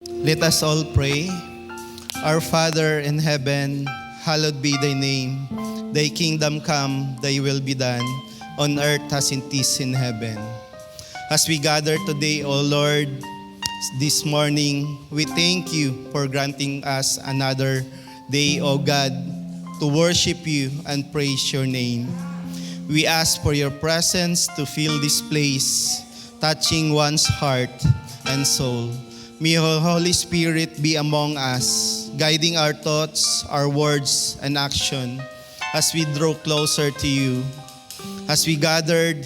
Let us all pray. Our Father in heaven, hallowed be thy name. Thy kingdom come, thy will be done, on earth as it is in heaven. As we gather today, O Lord, this morning, we thank you for granting us another day, O God, to worship you and praise your name. We ask for your presence to fill this place, touching one's heart and soul. May your Holy Spirit be among us, guiding our thoughts, our words, and action as we draw closer to you. As we gathered,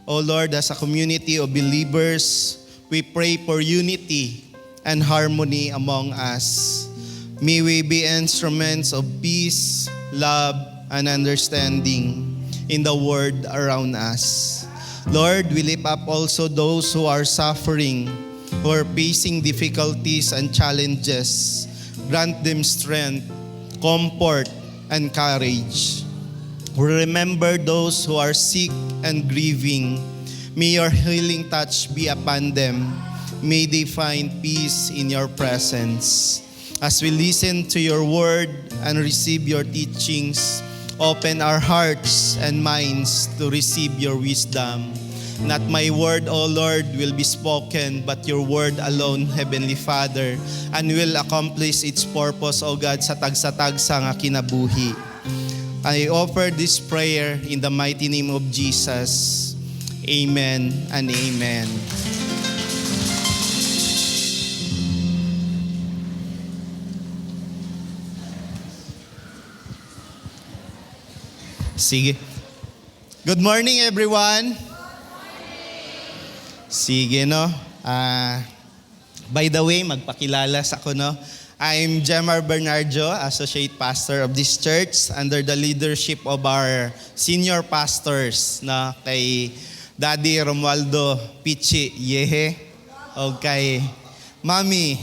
O Lord, as a community of believers, we pray for unity and harmony among us. May we be instruments of peace, love, and understanding in the world around us. Lord, we lift up also those who are suffering, who are facing difficulties and challenges. Grant them strength, comfort, and courage. We remember those who are sick and grieving. May your healing touch be upon them. May they find peace in your presence. As we listen to your word and receive your teachings, open our hearts and minds to receive your wisdom. Not my word, O Lord, will be spoken, but your word alone, Heavenly Father, and will accomplish its purpose, O God, sa tagsa-tagsa nga kinabuhi. I offer this prayer in the mighty name of Jesus. Amen and amen. Sige. Good morning, everyone. Sige, no? By the way, magpakilala sa ako, no? I'm Jemar Bernardo, Associate Pastor of this church under the leadership of our senior pastors, na kay Daddy Romualdo Pichi, yehe. O kay Mami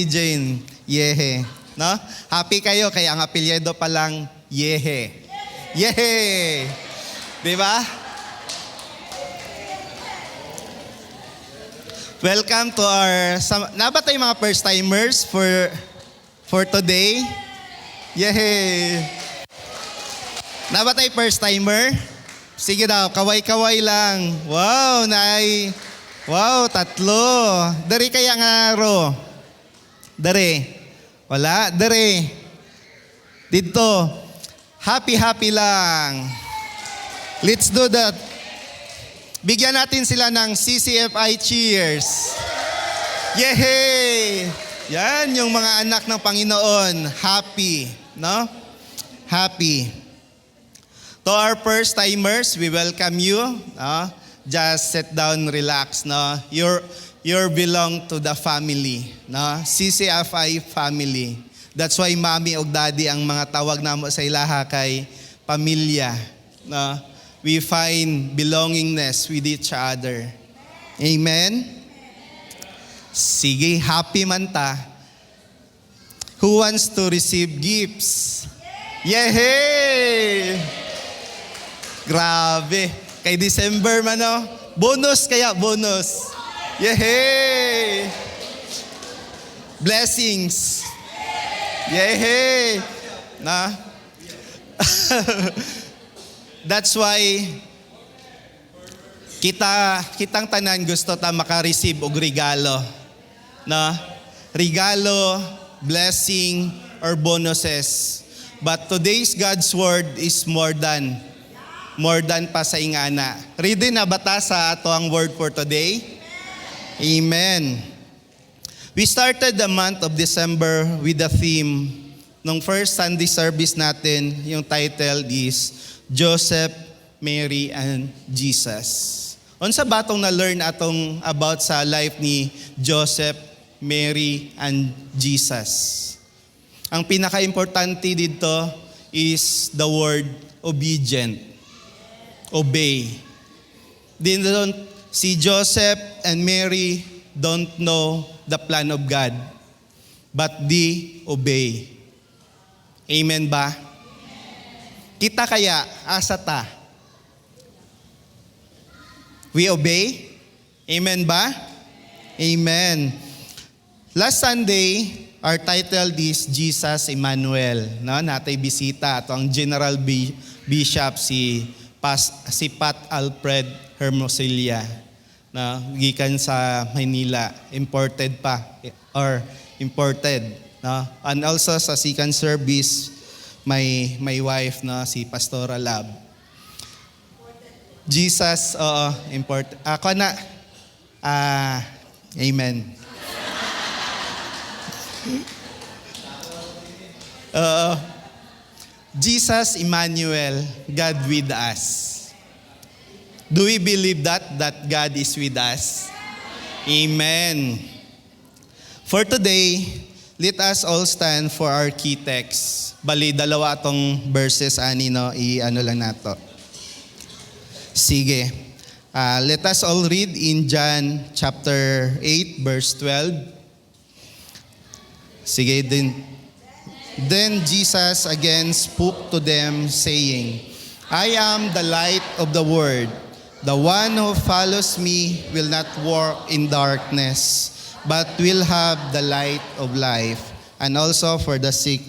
Jane, yehe. No? Happy kayo, kaya ang apelyido pa lang, yehe. Yehe! Diba? Welcome to our, naba tayo mga first-timers for today? Yay! Naba tayo first-timer? Sige daw, kaway-kaway lang. Wow, wow, tatlo. Dari kaya nga, Ro? Dari. Wala? Dari. Dito. Happy lang. Let's do that. Bigyan natin sila ng CCFI cheers. Yehey! Yan yung mga anak ng Panginoon. Happy, no? Happy. To our first-timers, we welcome you. Just sit down, relax, no? You're belong to the family, no? CCFI family. That's why Mami o Daddy ang mga tawag namo sa ilaha kay pamilya, no? We find belongingness with each other. Amen? Sige, happy man ta. Who wants to receive gifts? Yehey! Grabe. Kay December man, no? Bonus kaya, bonus. Yehey! Blessings. Yehey! Na? That's why kitang tanan gusto ta maka-receive og regalo. No? Regalo, blessing, or bonuses. But today's God's word is more than pa sa ingana. Ready na ba ta sa ato ang word for today? Amen. We started the month of December with the theme. Nung first Sunday service natin, yung title is Joseph, Mary, and Jesus. Unsa batong na-learn atong about sa life ni Joseph, Mary, and Jesus? Ang pinaka-importante dito is the word obedient. Obey. Si Joseph and Mary don't know the plan of God, but they obey. Amen ba? Kita kaya, asa ta? We obey? Amen ba? Amen. Last Sunday, our title is Jesus Emmanuel. No, natay bisita ato ang General Bishop si Pat Alfred Hermosilla. Na gikan sa Manila, imported. No? And also sa second service, my wife na si Pastora Lab. Jesus, important. Ako na, amen. Jesus Emmanuel, God with us. Do we believe that God is with us? Amen. For today, let us all stand for our key text. Bali, dalawa atong verses ani, no? I-ano lang nato. Sige. Let us all read in John chapter 8, verse 12. Sige din. Then Jesus again spoke to them, saying, I am the light of the world. The one who follows me will not walk in darkness, but will have the light of life. And also for the sick,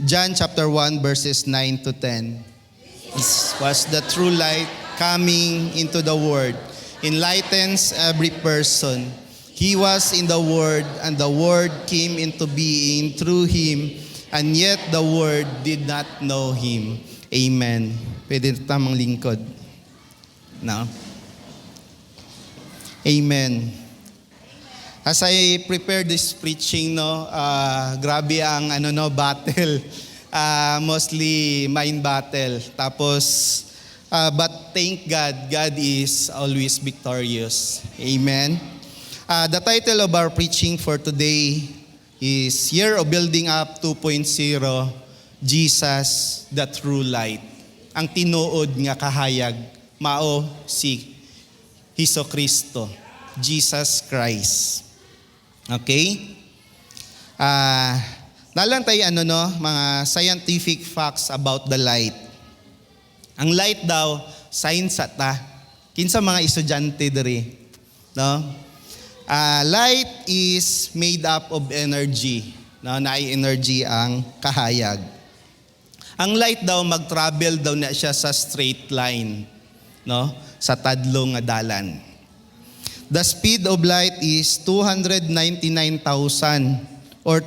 John chapter 1, verses 9 to 10. This was the true light coming into the world, enlightens every person. He was in the Word, and the Word came into being through Him, and yet the Word did not know Him. Amen. Pwede tamang lingkod. No? Amen. As I prepare this preaching, grabe ang battle. Mostly mind battle. Tapos, but thank God, God is always victorious. Amen. The title of our preaching for today is Year of Building Up 2.0, Jesus, the True Light. Ang tinuod nga kahayag, mao si Hesus Kristo, Jesus Christ. Okay? Nalang tayo mga scientific facts about the light. Ang light daw, science ata. Kinsa mga estudyante diri, no? Light is made up of energy. No? Naay-energy ang kahayag. Ang light daw, mag-travel daw na siya sa straight line. No? Sa tadlong nga dalan. The speed of light is 299,000 or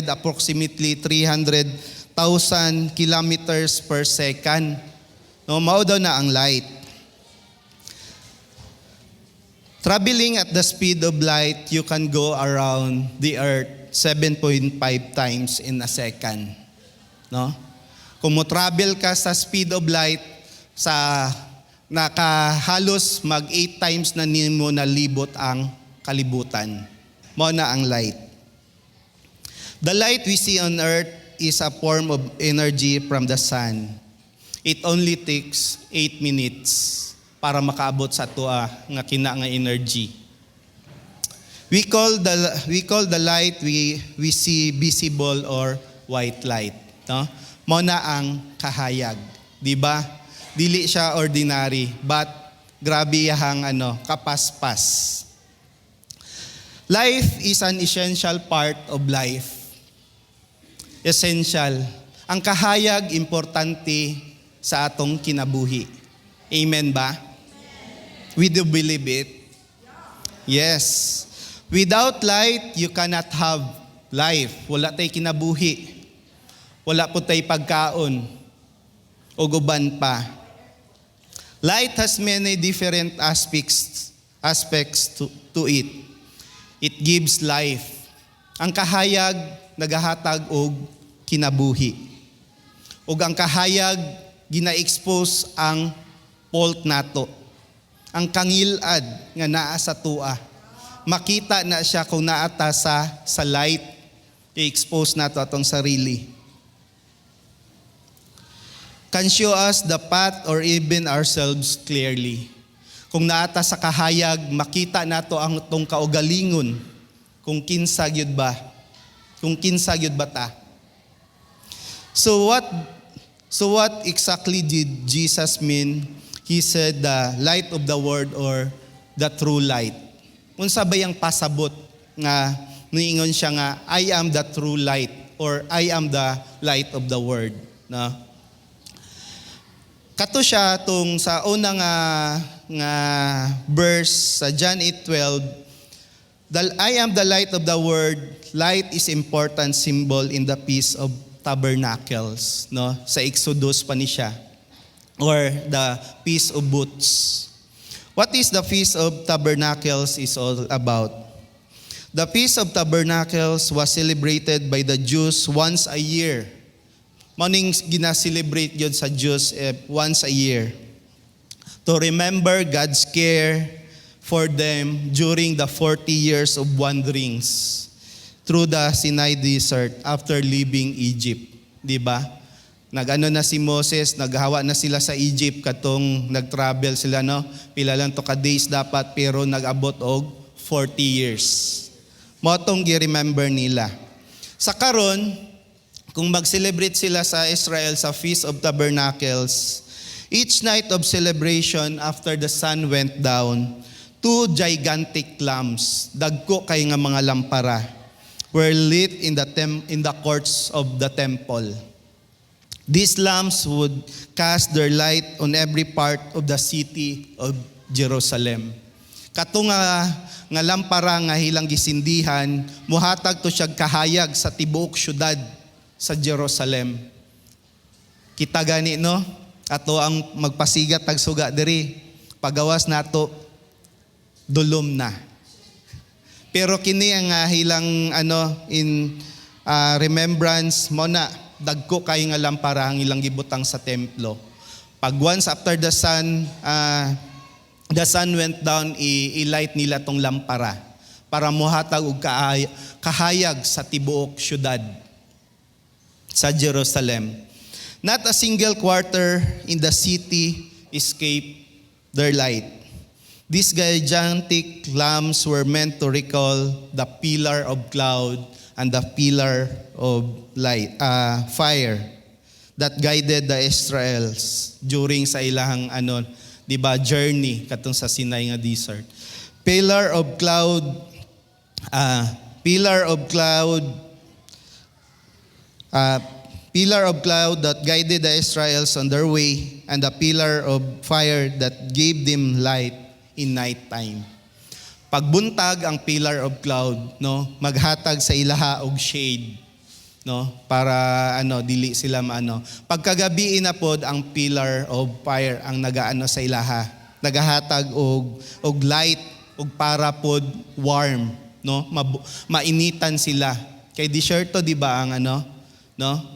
approximately 300,000 kilometers per second. No? Mao daw na ang light. Traveling at the speed of light, you can go around the earth 7.5 times in a second. No? Kung mo travel ka sa speed of light, sa nakahalos mag 8 times na nimo nalibot ang kalibutan. Mo na ang light. The light we see on earth is a form of energy from the sun. It only takes 8 minutes para makaabot sa tua nga kina nga energy. We call the light we see visible or white light, no? Mao na ang kahayag, di ba? Dili siya ordinary, but grabe yang kapaspas. Life is an essential part of life. Essential. Ang kahayag importante sa atong kinabuhi. Amen ba? We do believe it? Yes. Without light, you cannot have life. Wala tay kinabuhi. Wala po tay pagkaon. O guban pa. Light has many different aspects to it. It gives life. Ang kahayag nagahatag og kinabuhi. Ug ang kahayag gina-expose ang fault nato. Ang kangilad nga naa sa tua. Makita na siya kung naata sa light, i-expose nato atong sarili. Can show us the path or even ourselves clearly. Kung naata sa kahayag, makita nato ang tong kaugalingon kung kinsa gyud ba. Kung kinsa gyud ba ta. So what exactly did Jesus mean? He said the light of the world or the true light. Unsa ba yang pasabot nga niingon siya nga, I am the true light or I am the light of the world. No? Kato siya tung sa unang nga verse sa John 8:12, I am the light of the world. Light is important symbol in the Feast of Tabernacles. No? Sa Exodus pa ni siya. Or the Feast of Booths. What is the Feast of Tabernacles is all about? The Feast of Tabernacles was celebrated by the Jews once a year. Maning gina-celebrate yun sa Jews once a year. To remember God's care for them during the 40 years of wanderings through the Sinai Desert after leaving Egypt. Diba? Nag-ano na si Moses, naghawa na sila sa Egypt katong nag-travel sila, no? Pila lang to ka days dapat pero nag-abot og 40 years. Motong gi-remember nila. Sa karon, kung mag-celebrate sila sa Israel sa Feast of Tabernacles, each night of celebration after the sun went down, 2 gigantic lamps, dagko kay nga mga lampara, were lit in the courts of the temple. These lamps would cast their light on every part of the city of Jerusalem. Kato nga lampara nga hilang gisindihan, muhatag to siya kahayag sa tibuok syudad sa Jerusalem. Kita gani, no? Ato ang magpasigat tagsuga diri. Pagawas nato dulom na. Pero kini ang hilang in remembrance mo na dagko kay nga lampara ang ilang gibutang sa templo. Pag once after the sun went down, i-light nila tong lampara para muhatag og kahayag sa tibuok syudad sa Jerusalem. Not a single quarter in the city escaped their light. These gigantic lamps were meant to recall the pillar of cloud and the pillar of fire that guided the Israelites during sa ilahang journey katong sa Sinai nga desert. Pillar of cloud that guided the Israelites on their way, and the pillar of fire that gave them light in night time. Pagbuntag ang pillar of cloud, no, maghatag sa ilaha og shade, no, para dili sila maano. Pagkagabi na pod ang pillar of fire ang nagaano sa ilaha, nagahatag og light og para pod warm, no, mainitan sila. Kay disyerto di ba ang no?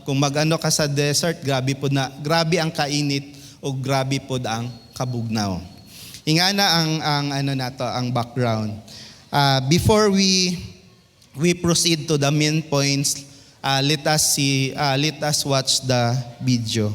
Kung magano ka sa desert, grabe ang kainit o grabe pod ang kabugnaw. Ingana ang background. Before we proceed to the main points, let us watch the video.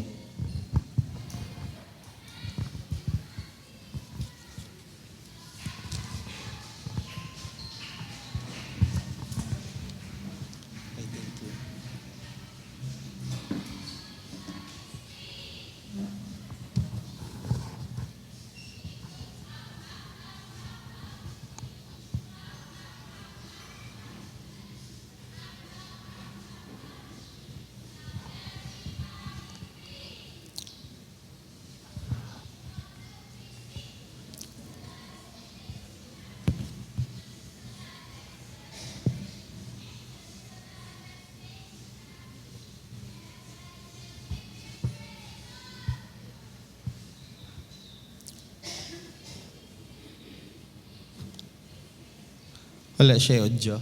Wala siya audio.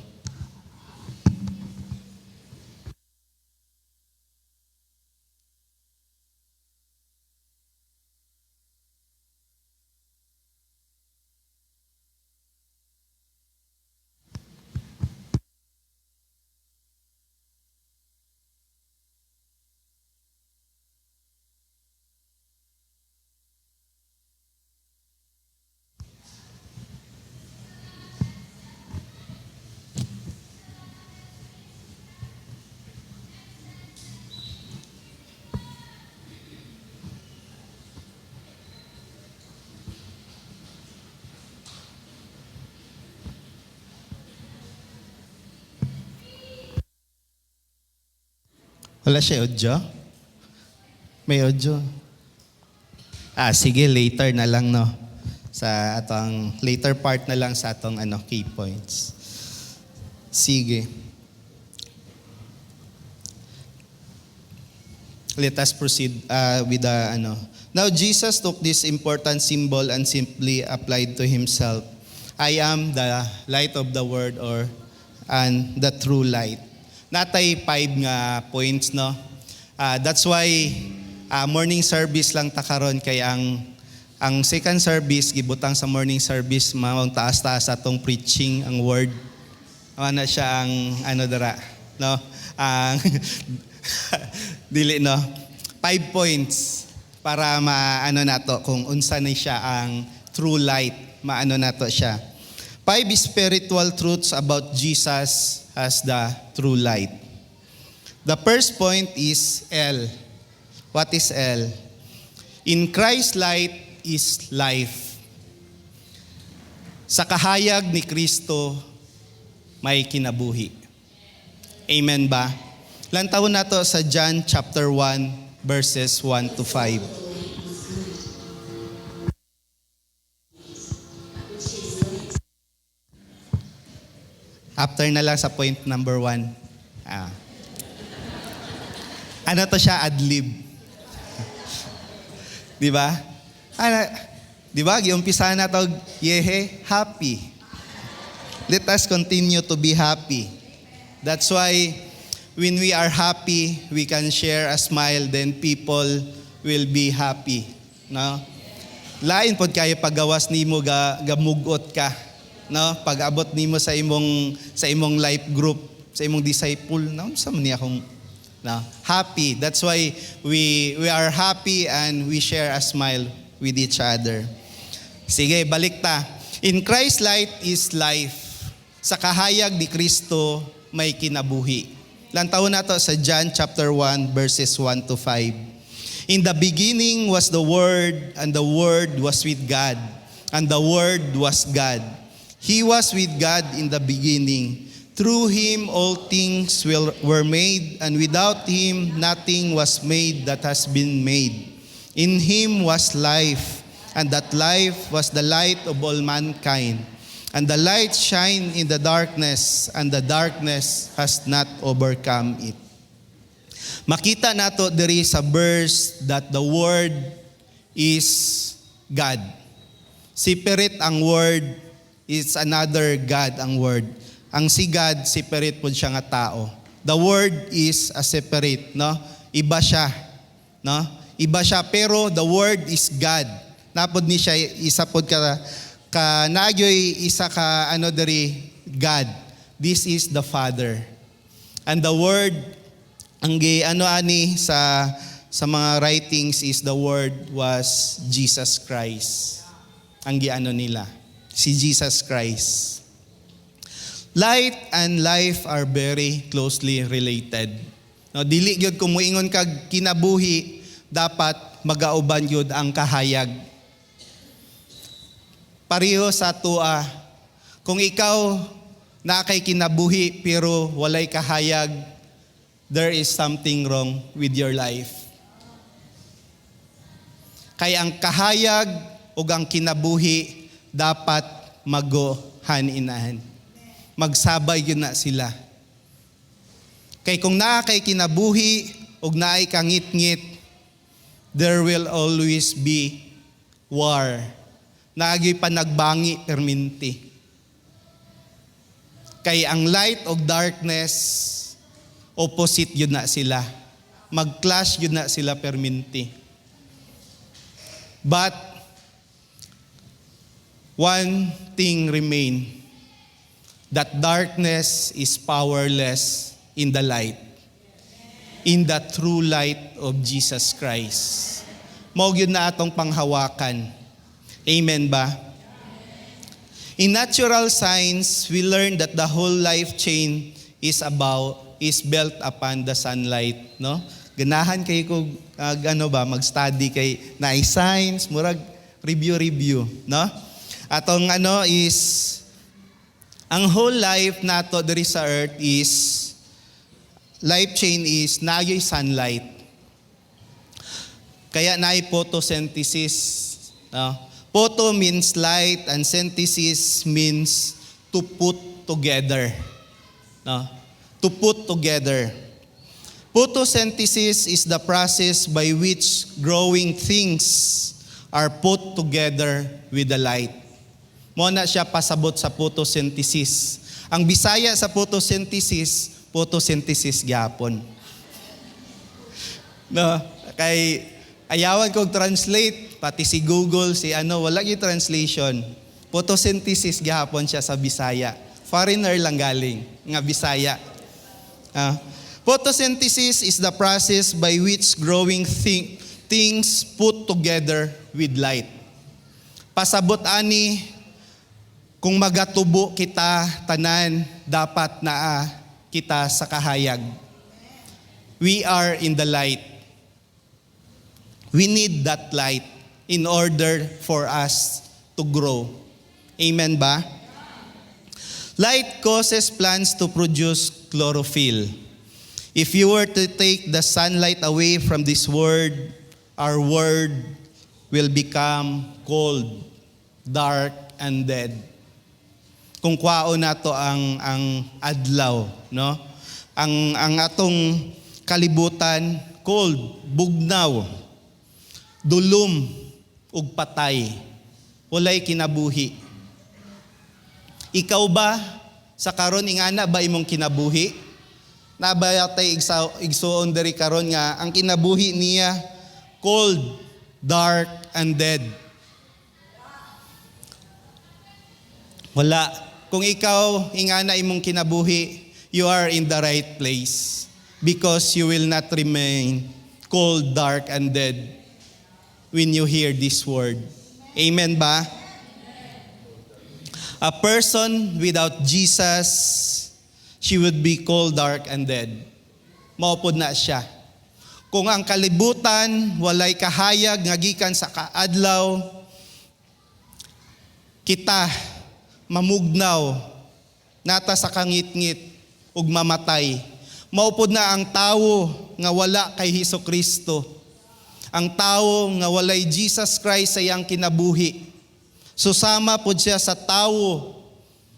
Wala siya audio? May audio? Sige, later na lang, no? Sa atong, later part na lang sa atong key points. Sige. Let us proceed with the Now Jesus took this important symbol and simply applied to himself. I am the light of the world and the true light. Natay 5 nga points, no? That's why morning service lang ta karon kay ang second service gibutang sa morning service maong taas-taas atong preaching ang word. Ana siya ang dara, no? Ang dili, no? 5 points para nato kung unsa ni siya ang true light, nato siya. 5 spiritual truths about Jesus as the true light. The first point is L. What is L? In Christ's light is life. Sa kahayag ni Kristo may kinabuhi. Amen ba? Lantawon nato sa John chapter 1 verses 1 to 5. After na lang sa point number 1. To siya? Adlib. Di ba? Di ba? Giumpisa na to, happy. Let us continue to be happy. That's why when we are happy, we can share a smile, then people will be happy. No? Lain pod kayo paggawas nimo gamugot ka, no? Pag-abot nimo sa imong life group, sa imong disciple, no? Sa man niya akong happy. That's why we are happy and we share a smile with each other. Sige, balik ta. In Christ's light is life. Sa kahayag ni Kristo may kinabuhi. Lantawon nato sa John chapter 1 verses 1 to 5. In the beginning was the Word, and the Word was with God, and the Word was God. He was with God in the beginning. Through Him all things were made, and without Him nothing was made that has been made. In Him was life, and that life was the light of all mankind. And the light shine in the darkness, and the darkness has not overcome it. Makita nato diri sa verse that the Word is God. Separate ang Word, is another God ang Word. Ang si God, separate po siya nga tao. The Word is a separate, no? Iba siya, no? Iba siya, pero the Word is God. Napod ni siya, isa pod ka nagyoy isa ka diri God. This is the Father. And the Word, ang ani sa mga writings is the Word was Jesus Christ. Ang nila, si Jesus Christ. Light and life are very closely related. No, dili gyud kung muingon kag kinabuhi, dapat magauban gyud ang kahayag. Pareho sa tua, kung ikaw na kay kinabuhi pero walay kahayag, there is something wrong with your life. Kaya ang kahayag o ang kinabuhi dapat mag-go hand in hand. Magsabay yun na sila. Kay kung naa kay kinabuhi o naay kangit-ngit, there will always be war. Naagyo'y panagbangi perminti. Kay ang light o darkness, opposite yun na sila. Mag-clash yun na sila perminti. But, one thing remain. That darkness is powerless in the light. In the true light of Jesus Christ. Mao gyud na atong panghawakan. Amen ba? In natural science, we learn that the whole life chain is built upon the sunlight, no? Ganahan kay ko mag-study kay na science, murag review, no? Atong is ang whole life nato diri sa earth is life chain is naay sunlight. Kaya naay photosynthesis. No? Photo means light and synthesis means to put together. No? To put together. Photosynthesis is the process by which growing things are put together with the light. Muna siya pasabot sa photosynthesis. Ang Bisaya sa photosynthesis gyapon. No, kay ayawan kog translate pati si Google wala gyud translation. Photosynthesis gyapon siya sa Bisaya. Foreigner lang galing nga Bisaya. Photosynthesis is the process by which growing things put together with light. Pasabot ani kung magatubo kita tanan, dapat naa kita sa kahayag. We are in the light. We need that light in order for us to grow. Amen ba? Light causes plants to produce chlorophyll. If you were to take the sunlight away from this world, our world will become cold, dark, and dead. Kung kwao nato ang adlaw, no? Ang atong kalibutan cold, bugnaw, dulom ug patay. Walay kinabuhi. Ikaw ba sa karon ingana ba imong kinabuhi? Nabayatay igsuon diri karon nga ang kinabuhi niya cold, dark, and dead. Wala. Kung ikaw, ingana imong kinabuhi, you are in the right place because you will not remain cold, dark, and dead when you hear this word. Amen ba? A person without Jesus, she would be cold, dark, and dead. Maupod na siya. Kung ang kalibutan, walay kahayag, ngagikan sa kaadlaw, kita, mamugnaw, nata sa kangit-ngit, ug mamatay. Maupod na ang tawo nga wala kay Hesukristo. Ang tawo nga walay Jesus Christ sa iyang kinabuhi. Susama pod siya sa tawo,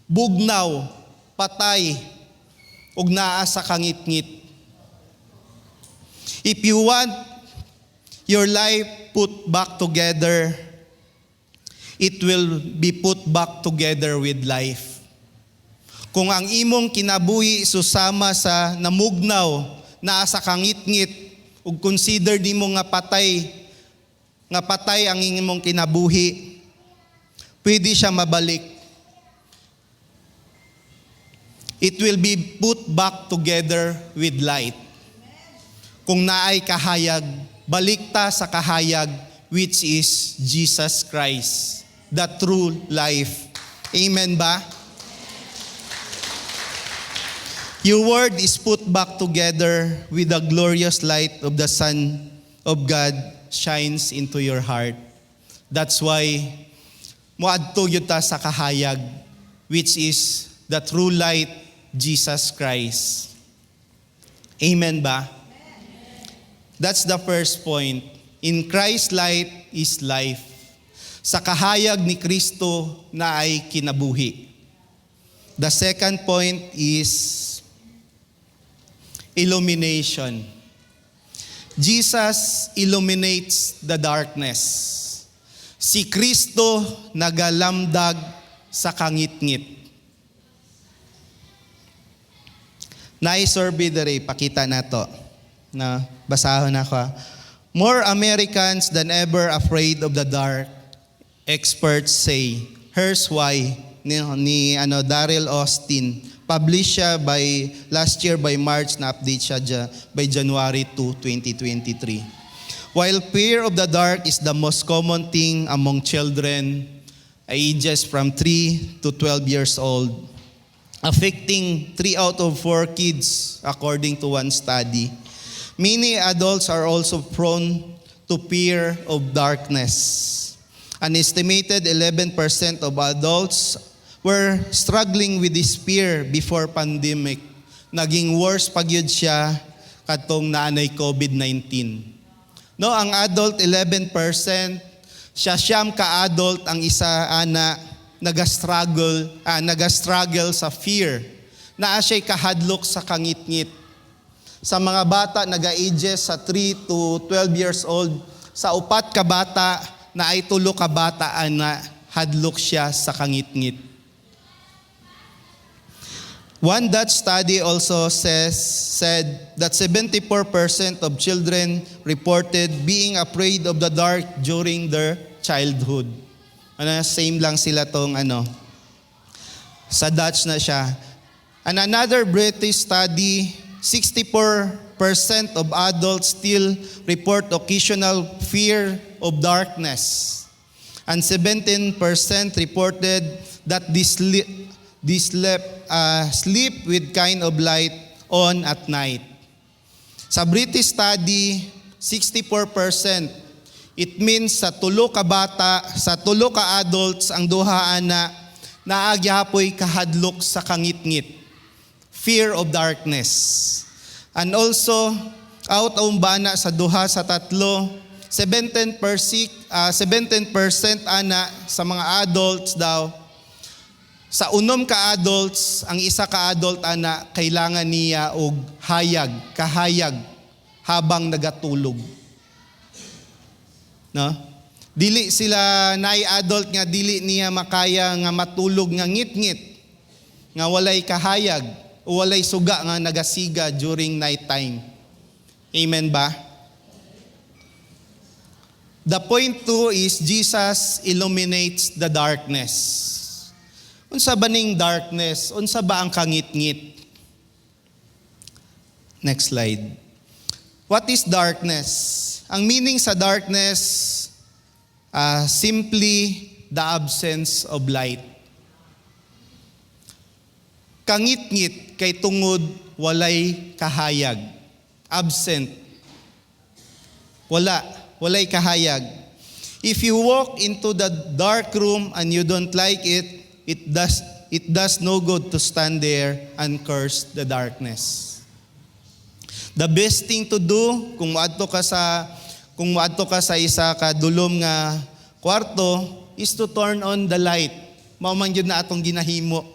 bugnaw, patay, ug naa sa kangit-ngit. If you want your life put back together, it will be put back together with life. Kung ang imong kinabuhi susama sa namugnaw, naa sa kangit-ngit, ug consider nimo nga patay ang imong kinabuhi, pwede siya mabalik. It will be put back together with light. Kung naay kahayag, balik ta sa kahayag which is Jesus Christ, the true life. Amen ba? Your word is put back together with the glorious light of the Son of God shines into your heart. That's why muadto gyud ta sa kahayag which is the true light, Jesus Christ. Amen ba? That's the first point. In Christ's light is life. Sa kahayag ni Kristo na ay kinabuhi. The second point is illumination. Jesus illuminates the darkness. Si Kristo nagalamdag sa kangit-ngit. Nai-survey dere, pakita na to. Na basahon ako. More Americans than ever afraid of the dark. Experts say. Here's why. Ni Daryl Austin. Published siya by last year by March, na update siya by January 2, 2023. While fear of the dark is the most common thing among children, ages from 3 to 12 years old, affecting 3 out of 4 kids according to one study. Many adults are also prone to fear of darkness. An estimated 11% of adults were struggling with this fear before pandemic. naging worse pagyud siya katong naanay COVID-19. No, ang adult 11%, siya siyam ka adult, ang isa ana nagastruggle sa fear. Naa siya'y kahadlok sa kangit-ngit. Sa mga bata naga-ages sa 3 to 12 years old, sa 4 ka bata na ay 3 ka bata ana hadlok siya sa kangit-ngit. One Dutch study also said that 74% of children reported being afraid of the dark during their childhood. Same lang sila tong sa Dutch na siya. And another British study, 64% of adults still report occasional fear of darkness. And 17% reported that they sleep with kind of light on at night. Sa British study, 64%. It means sa 3 ka bata, sa 3 ka adults, ang duhaan na naagyapoy kahadlok sa kangit-ngit. Fear of darkness. And also, out ang bana sa 2 sa 3, 17% ana sa mga adults daw. Sa 6 ka adults, ang 1 ka adult ana kailangan niya og kahayag habang nagatulog. No? Dili sila naay adult nga dili niya makaya nga matulog nga ngit-ngit, nga walay kahayag o walay suga nga nagasiga during night time. Amen ba? The point 2 is Jesus illuminates the darkness. Unsa ba ning darkness? Unsa ba ang kangit-ngit? Next slide. What is darkness? Ang meaning sa darkness, simply the absence of light. Kangit-ngit kay tungod walay kahayag. Absent. Walay kahayag. If you walk into the dark room and you don't like it, it does no good to stand there and curse the darkness. The best thing to do kung moadto ka sa isa ka dulom nga kwarto is to turn on the light. Mao man gyud na atong ginahimo.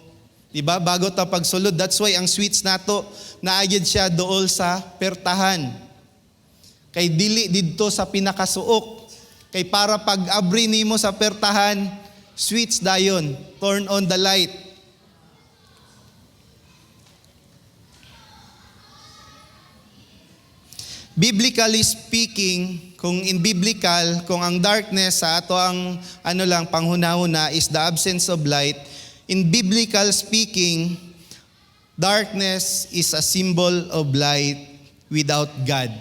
Diba? Bago ta pagsulod, that's why ang switch nato naagid siya dool sa pertahan. Kay dili didto sa pinakasuok. Kay para pag abri nimo sa pertahan, switch dayon, turn on the light. Biblically speaking, kung ang darkness sa ato ang panghunahuna is the absence of light, in biblical speaking, darkness is a symbol of light without God.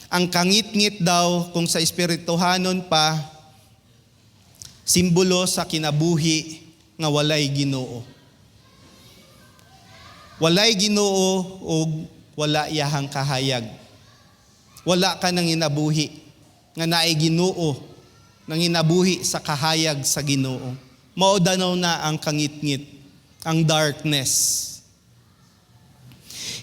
Ang kangit-ngit daw, kung sa espirituhanon pa, simbolo sa kinabuhi nga walay Ginoo. Walay Ginoo o wala iyahang kahayag. Wala ka nang inabuhi nga naay Ginoo, nang inabuhi sa kahayag sa Ginoo. Maudanaw na ang kangit-ngit, ang darkness.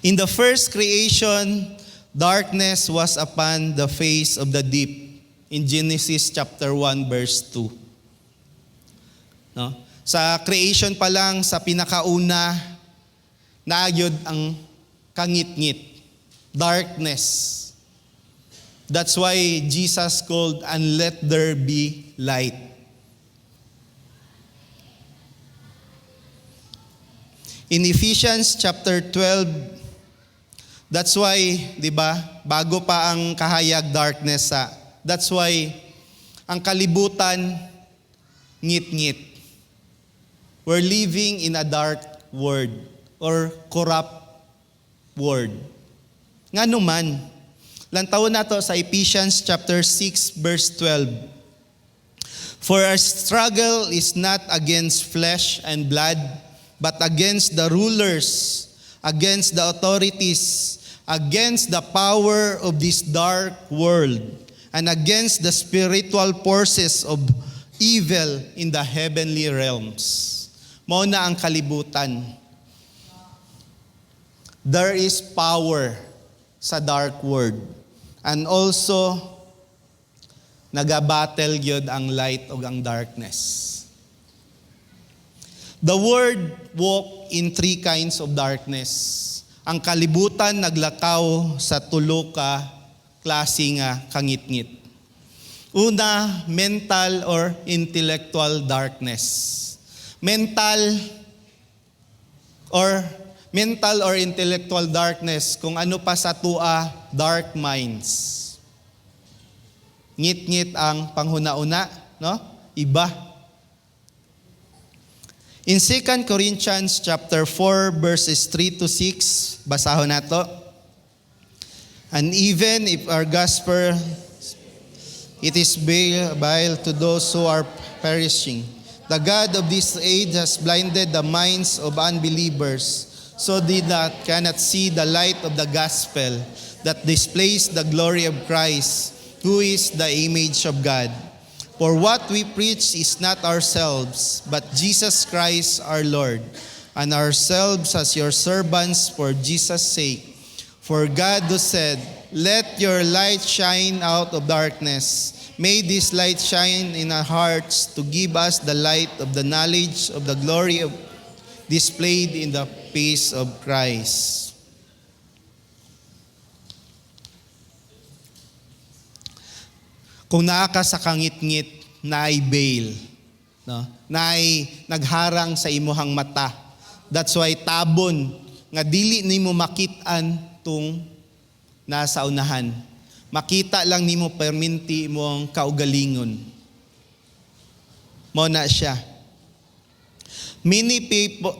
In the first creation, darkness was upon the face of the deep. In Genesis chapter 1 verse 2. No? Sa creation pa lang, sa pinakauna, naagyod ang kangit-ngit, darkness. That's why Jesus called, "And let there be light." In Ephesians chapter 12, that's why, di ba, bago pa ang kahayag darkness that's why ang kalibutan ngit-ngit. We're living in a dark world or corrupt world. Ngano man, lantaw nato sa Ephesians chapter 6 verse 12. For our struggle is not against flesh and blood, but against the rulers, against the authorities, against the power of this dark world, and against the spiritual forces of evil in the heavenly realms. Mao na ang kalibutan. there is power sa dark world. And also, nagabattle gyud ang light o ang darkness. The world walk in three kinds of darkness. Ang kalibutan naglakaw sa tulo ka klase nga kangit-ngit. Una, mental or intellectual darkness. Mental or intellectual darkness, kung ano pa sa tua, dark minds. Ngit-ngit ang panghuna-una, no? Iba. In 2 Corinthians chapter 4 verses 3 to 6, basahon nato. And even if our gospel, it is vile to those who are perishing. The God of this age has blinded the minds of unbelievers, so they cannot see the light of the gospel that displays the glory of Christ, who is the image of God. For what we preach is not ourselves, but Jesus Christ our Lord, and ourselves as your servants for Jesus' sake. For God who said, "Let your light shine out of darkness," may this light shine in our hearts to give us the light of the knowledge of the glory of displayed in the face of Christ. Kung naa ka sa kangit-ngit, naay veil, no? Naay nagharang sa imuhang mata. That's why tabon nga dili nimo makit-an tung nasa unahan. Makita lang nimo perminti mo ang kaugalingon. Mo na siya. Many people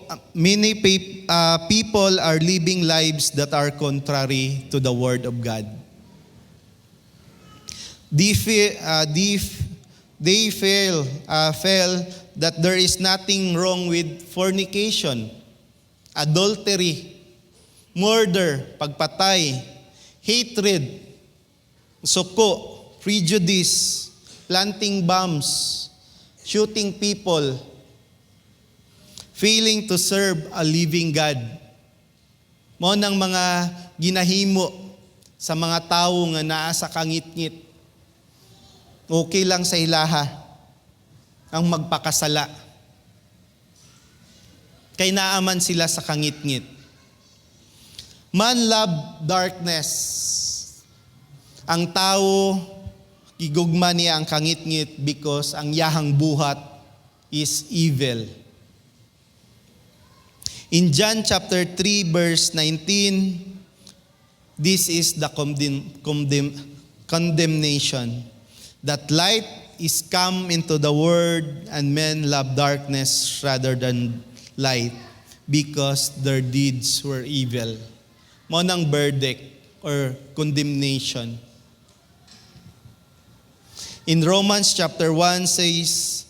are living lives that are contrary to the Word of God. They feel that there is nothing wrong with fornication, adultery, murder, pagpatay, hatred, suko, prejudice, planting bombs, shooting people, failing to serve a living God. Mo nang mga ginahimo sa mga tao nga naa sa kangit-ngit. Okay lang sa ilaha ang magpakasala. Kay naaman sila sa kangit-ngit. Man love darkness. Ang tao, gigugma niya ang kangit-ngit because ang yahang buhat is evil. In John chapter 3 verse 19, this is the condemnation. That light is come into the world and men love darkness rather than light because their deeds were evil. Mo nang verdict or condemnation. In Romans chapter 1 says,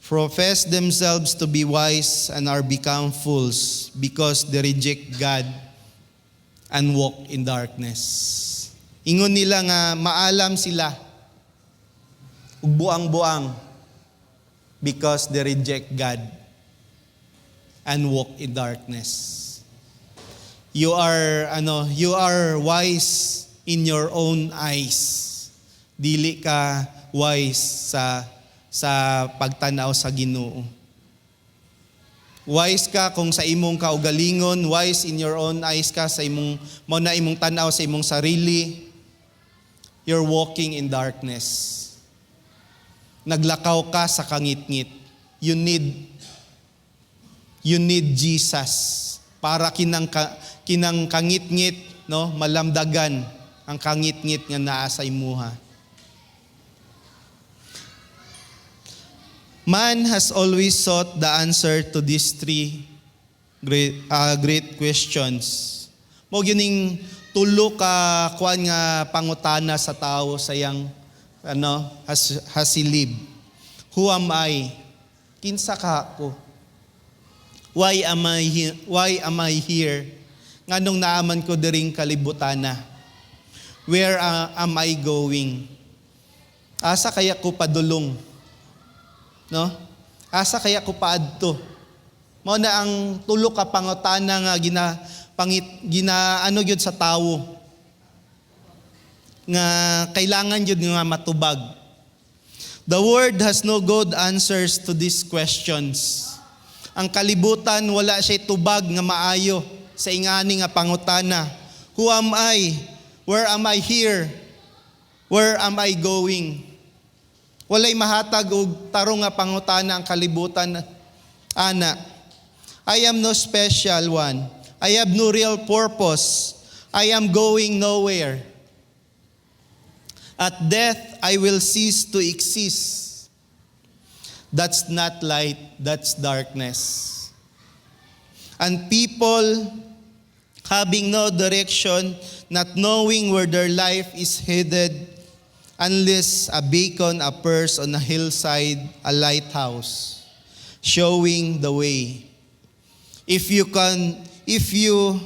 profess themselves to be wise and are become fools because they reject God and walk in darkness. Ingon nila nga maalam sila ug buang-buang because they reject God and walk in darkness. You are wise in your own eyes. Dili ka wise sa pagtanaw sa Ginoo. Wise ka kung sa imong kaugalingon, wise in your own eyes ka sa imong tanaw sa imong sarili. You're walking in darkness. Naglakaw ka sa kangit-ngit. You need Jesus para kinang kangit-ngit, no, malamdagan ang kangit-ngit nga naa sa imuha. Man has always sought the answer to these three great questions. Mo gining tulo ka kuan nga pangutana sa tao sayang hasilib. Who am I? Kinsa ka ako? Why am I here? Nganong naaman ko diring kalibutana? Where am I going? Asa kaya ko padulong? No? Asa kaya ko paadto? Mao na ang tulo ka pangutana nga ginaano gyud sa tawo nga kailangan gyud nga matubag. The world has no good answers to these questions. Ang kalibutan wala siya tubag nga maayo sa ingani nga pangutana. Who am I? Where am I here? Where am I going? Walay mahatag og tarong nga pangutana ang kalibutan ana. I am no special one. I have no real purpose. I am going nowhere. At death, I will cease to exist. That's not light, that's darkness. And people having no direction, not knowing where their life is headed, unless a beacon appears on a hillside, a lighthouse, showing the way. If you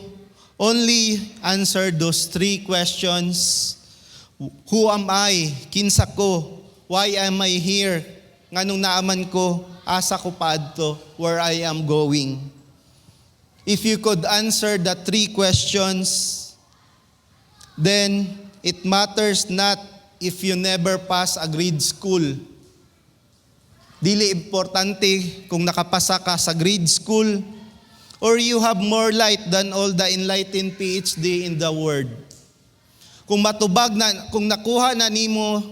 only answer those three questions, who am I? Kinsa ko? Why am I here? Nganong naaman ko? Asa ko paadto? Where I am going? If you could answer the three questions, then it matters not if you never pass a grade school. Dili importante kung nakapasa ka sa grade school or you have more light than all the enlightened PhD in the world. Kung kung nakuha na nimo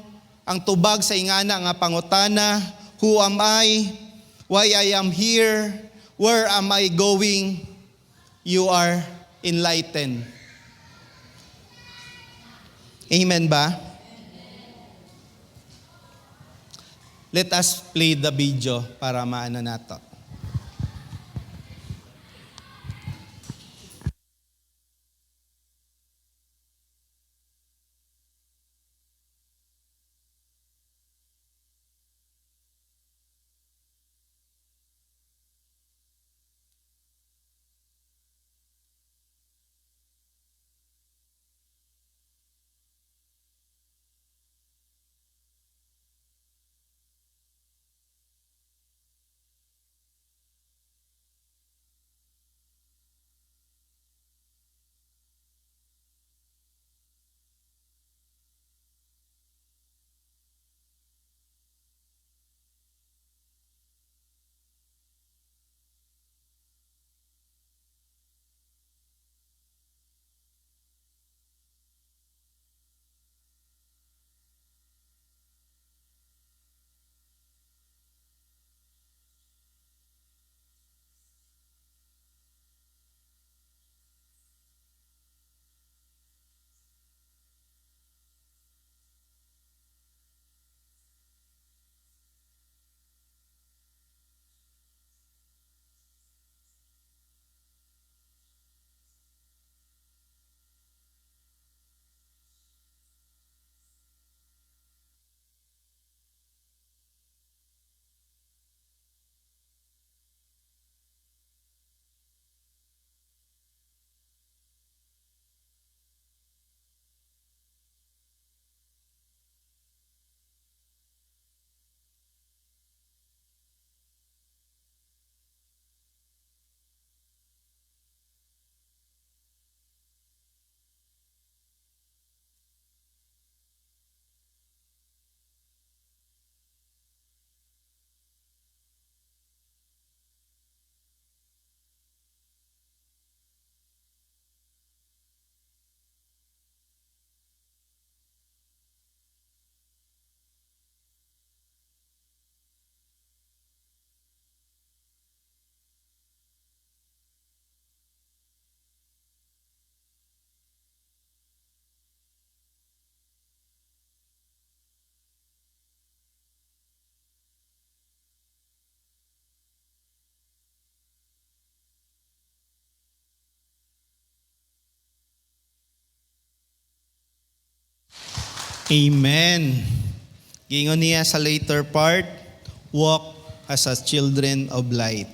ang tubag sa ingana nga pangutana, who am I? Why I am here? Where am I going? You are enlightened. Amen ba? Let us play the video para maano nato. Amen. Gingon niya sa later part, walk as a children of light,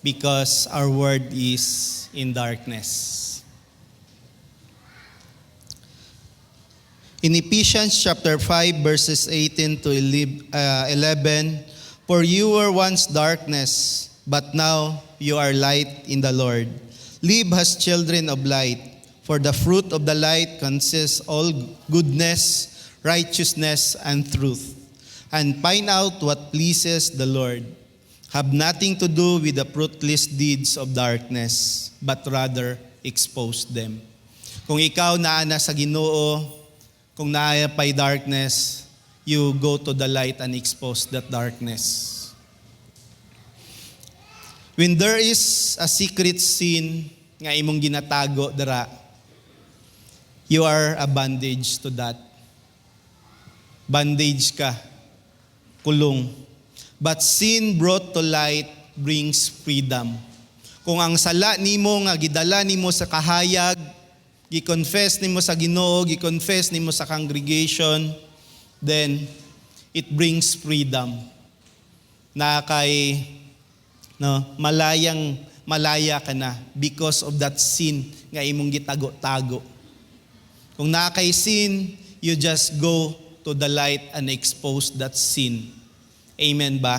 because our world is in darkness. In Ephesians chapter 5 verses 18 to 11, for you were once darkness, but now you are light in the Lord. Live as children of light, for the fruit of the light consists all goodness, righteousness, and truth. And find out what pleases the Lord. Have nothing to do with the fruitless deeds of darkness, but rather expose them. Kung ikaw naana sa Ginoo, kung naaya pa'y darkness, you go to the light and expose that darkness. When there is a secret sin nga imong ginatago dara, you are a bandage to that. Bandage ka, kulong. But sin brought to light brings freedom. Kung ang sala nimo nga gidala nimo sa kahayag, gi-confess nimo sa Ginoo, gi-confess nimo sa congregation, then it brings freedom. Na kay malaya ka na because of that sin nga imong gitago-tago. Kung na kay sin, you just go to the light and expose that sin. Amen ba?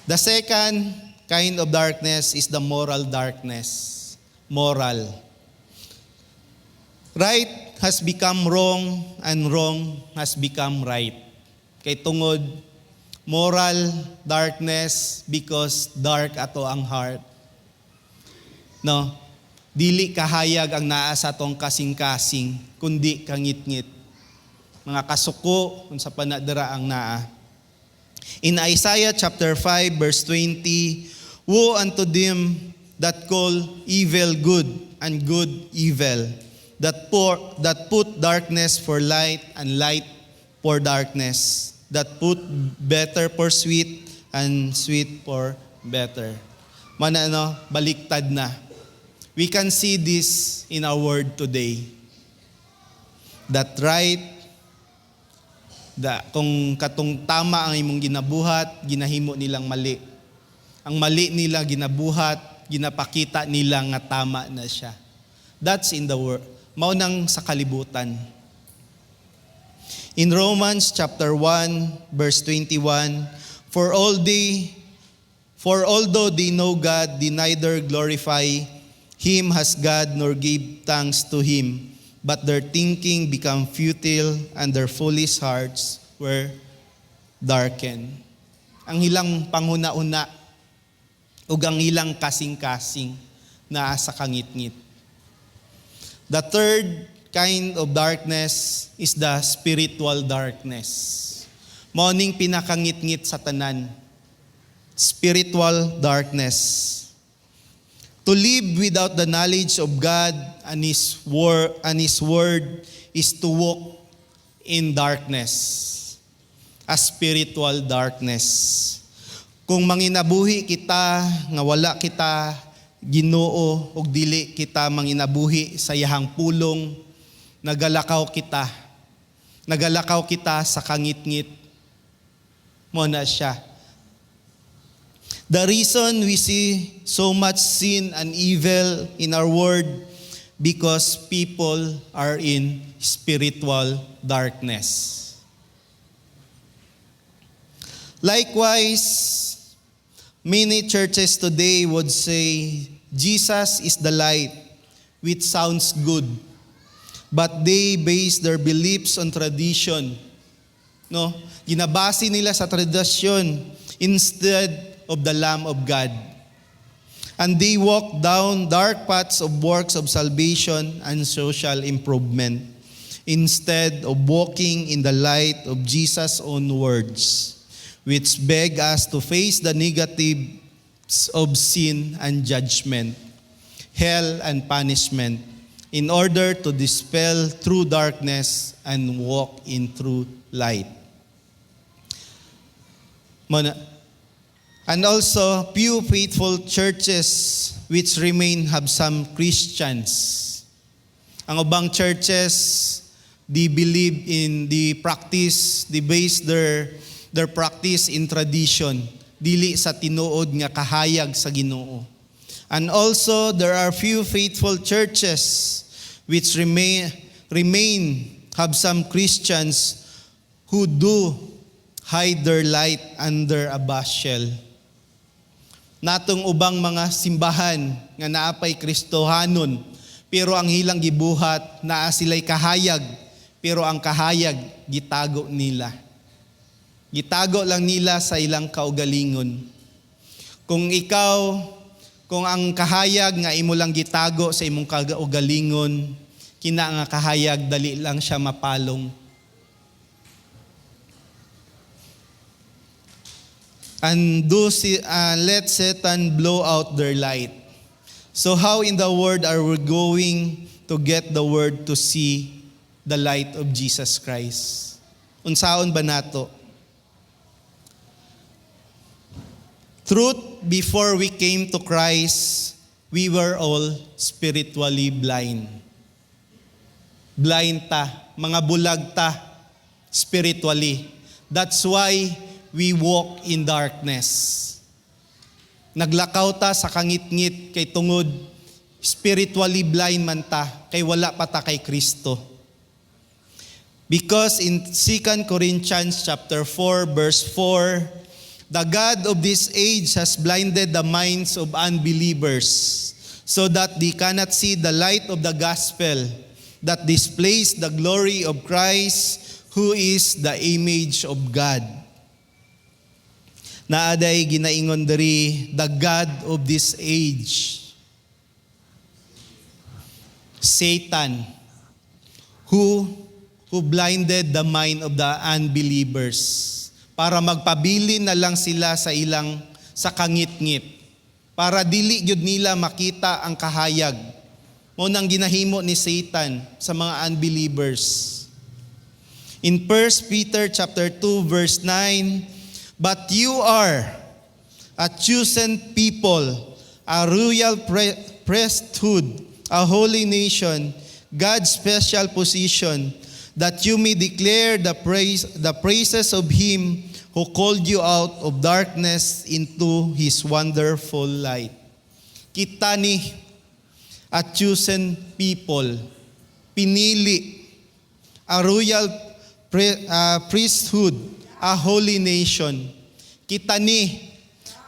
The second kind of darkness is the moral darkness. Moral. Right has become wrong and wrong has become right. Kay tungod, moral darkness because dark ato ang heart. No, dili kahayag ang naa sa tong kasing-kasing, kundi kangit-ngit. Mga kasuko kung sa panadara ang naa. In Isaiah chapter 5 verse 20, woe unto them that call evil good and good evil, that put darkness for light and light for darkness, that put better for sweet and sweet for better. Baliktad na. We can see this in our world today. That right, kung katong tama ang imong ginabuhat, ginahimo nilang mali. Ang mali nila ginabuhat, ginapakita nila nga tama na siya. That's in the world. Mao nang sa kalibutan. In Romans chapter 1 verse 21, for although they know God, they neither glorify Him as God nor give thanks to Him, but their thinking become futile and their foolish hearts were darkened. Ang ilang panguna-una ug ang ilang kasing-kasing na sa kangit-ngit. The third kind of darkness is the spiritual darkness. Morning pinakangit-ngit sa tanan. Spiritual darkness. To live without the knowledge of God and His word is to walk in darkness. A spiritual darkness. Kung manginabuhi kita nga wala kita Ginoo ug dili kita manginabuhi sa iyahang pulong, nagalakaw kita sa kangit-ngit mo na siya. The reason we see so much sin and evil in our world because people are in spiritual darkness. Likewise, many churches today would say Jesus is the light, which sounds good. But they base their beliefs on tradition. No? Ginabase nila sa tradisyon instead of the Lamb of God. And they walk down dark paths of works of salvation and social improvement instead of walking in the light of Jesus' own words, which beg us to face the negatives of sin and judgment, hell and punishment, in order to dispel true darkness and walk in true light. And also, few faithful churches which remain have some Christians. Ang ubang churches, they believe in the practice, they base their practice in tradition, dili sa tinuod nga kahayag sa Ginoo. And also, there are few faithful churches which have some Christians who do hide their light under a bushel. natong ubang mga simbahan nga naapay Kristohanon, pero ang ilang gibuhat naa sila'y kahayag, pero ang kahayag gitago nila. Gitago lang nila sa ilang kaugalingon. Kung ang kahayag nga imo lang gitago sa imong kaugalingon, kina nga kahayag dali lang siya mapalong. And let Satan blow out their light. So how in the world are we going to get the world to see the light of Jesus Christ? Unsaon ba nato? Truth, before we came to Christ, we were all spiritually blind. Blind ta, mga bulag ta, spiritually. That's why we walk in darkness. Naglakaw ta sa kangit-ngit kay tungod spiritually blind man ta, kay wala pa ta kay Kristo. Because in 2 Corinthians chapter 4 verse 4, the God of this age has blinded the minds of unbelievers so that they cannot see the light of the gospel that displays the glory of Christ, who is the image of God. Naaday ginaingon diri, the God of this age. Satan, who blinded the mind of the unbelievers para magpabilin na lang sila sa kangit-ngit, para dili gyud nila makita ang kahayag. Mo nang ginahimo ni Satan sa mga unbelievers. In 1 Peter chapter 2 verse 9, but you are a chosen people, a royal priesthood, a holy nation, God's special possession, that you may declare the praises of Him who called you out of darkness into His wonderful light. Kita ni a chosen people, pinili, a royal priesthood, a holy nation. Kita ni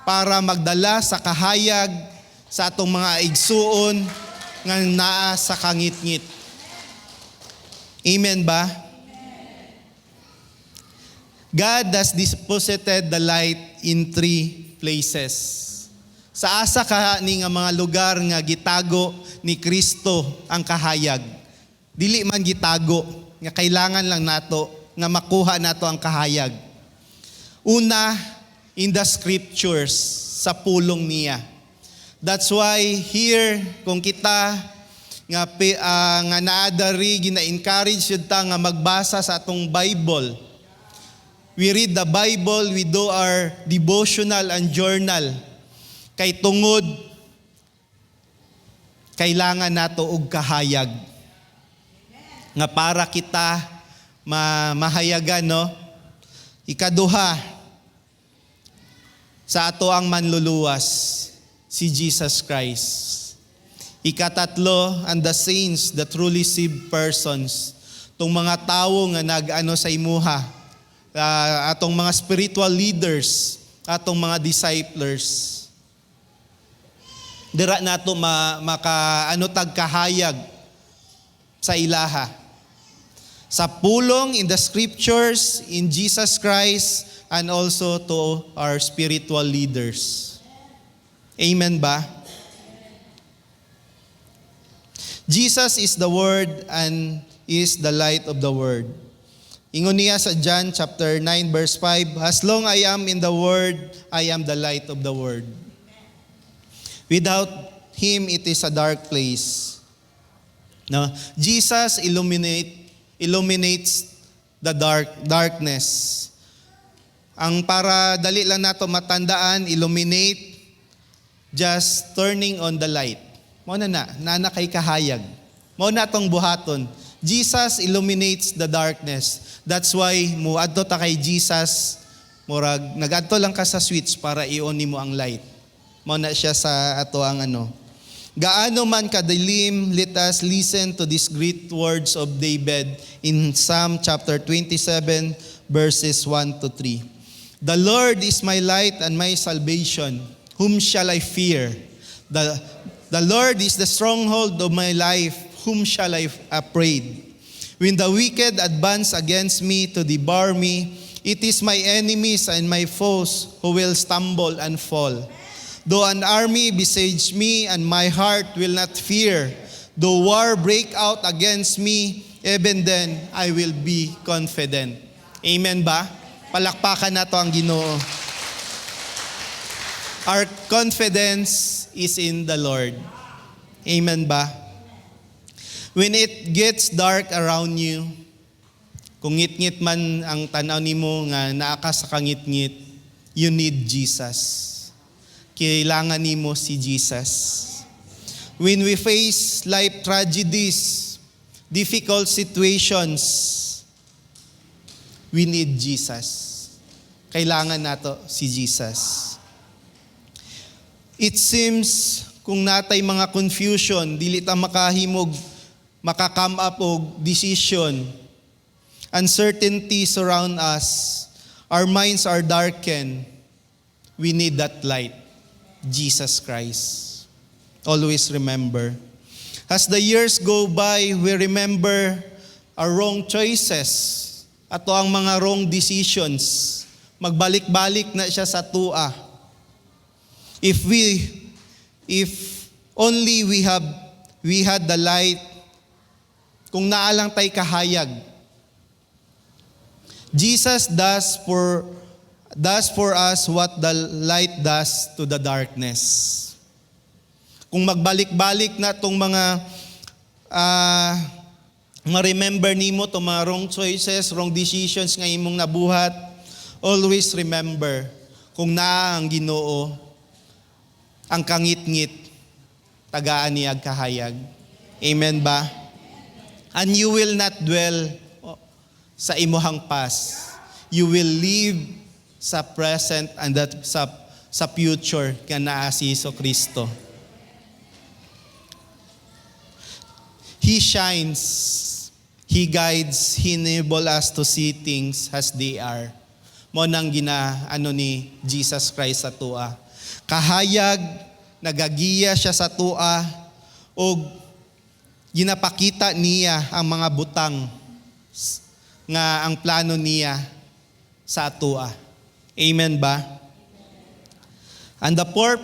para magdala sa kahayag sa atong mga igsuon nga naa sa kangit-ngit. Amen ba? God has deposited the light in 3 places. Sa asa ka ni nga mga lugar nga gitago ni Kristo ang kahayag. Dili man gitago, nga kailangan lang nato nga makuha nato ang kahayag. Una, in the scriptures, sa pulong niya. That's why here, kung kita nga naadari, gina-encourage yun ta nga magbasa sa atong Bible. We read the Bible, we do our devotional and journal. Kay tungod, kailangan nato og kahayag. Nga para kita mahayagan, no? Ikaduha, sa ato ang manluluwas, si Jesus Christ. Ikatatlo, and the saints, the truly saved persons. Itong mga tao nga nag-ano sa imuha, atong mga spiritual leaders, atong mga disciples. Dira nato tagkahayag sa ilaha. Sa pulong in the scriptures, in Jesus Christ, and also to our spiritual leaders. Amen ba? Jesus is the Word and is the light of the Word. Ingon niya sa John chapter 9 verse 5, as long I am in the Word, I am the light of the Word. Without Him, it is a dark place. No? Jesus illuminates the darkness. Ang para dali lang nato matandaan, illuminate, just turning on the light. Mao na kay kahayag. Mao na tong buhaton. Jesus illuminates the darkness. That's why muadto ta kay Jesus, murag nagadto lang ka sa switch para i-on nimo ang light. Mao na siya sa ato ang ano. Gaano man kadilim, let us listen to these great words of David in Psalm chapter 27 verses 1 to 3. The Lord is my light and my salvation. whom shall I fear? The Lord is the stronghold of my life, whom shall I afraid? When the wicked advance against me to devour me, it is my enemies and my foes who will stumble and fall. Though an army besiege me and my heart will not fear, though war break out against me, even then I will be confident. Amen ba? Palakpakan na to ang Ginoo. Our confidence is in the Lord. Amen ba? When it gets dark around you, kung ngit-ngit man ang tanaw nimo nga naa ka sa kangit-ngit, you need Jesus. Kailangan nimo si Jesus. When we face life tragedies, difficult situations, we need Jesus. Kailangan nato si Jesus. It seems kung natay mga confusion, dili ta makahimog, makakam up og decision. Uncertainty surround us. Our minds are darkened. We need that light, Jesus Christ. Always remember. As the years go by, we remember our wrong choices. Ato ang mga wrong decisions. Magbalik-balik na siya sa tua. If only we had the light, kung naalang tay kahayag. Jesus does for us what the light does to the darkness. Kung magbalik-balik na itong mga ma-remember nimo itong mga wrong choices, wrong decisions nga imong nabuhat, always remember kung naa ang Ginoo, ang kangit-ngit, tagaan niya kahayag. Amen ba? And you will not dwell sa imuhang past. You will live sa present and that sa future ka naa si Jesucristo. He shines, He guides, He enables us to see things as they are. Mo nang ni Jesus Christ sa tua. Kahayag, nagagiya siya sa tua, o ginapakita niya ang mga butang nga ang plano niya sa tua. Amen ba? And the first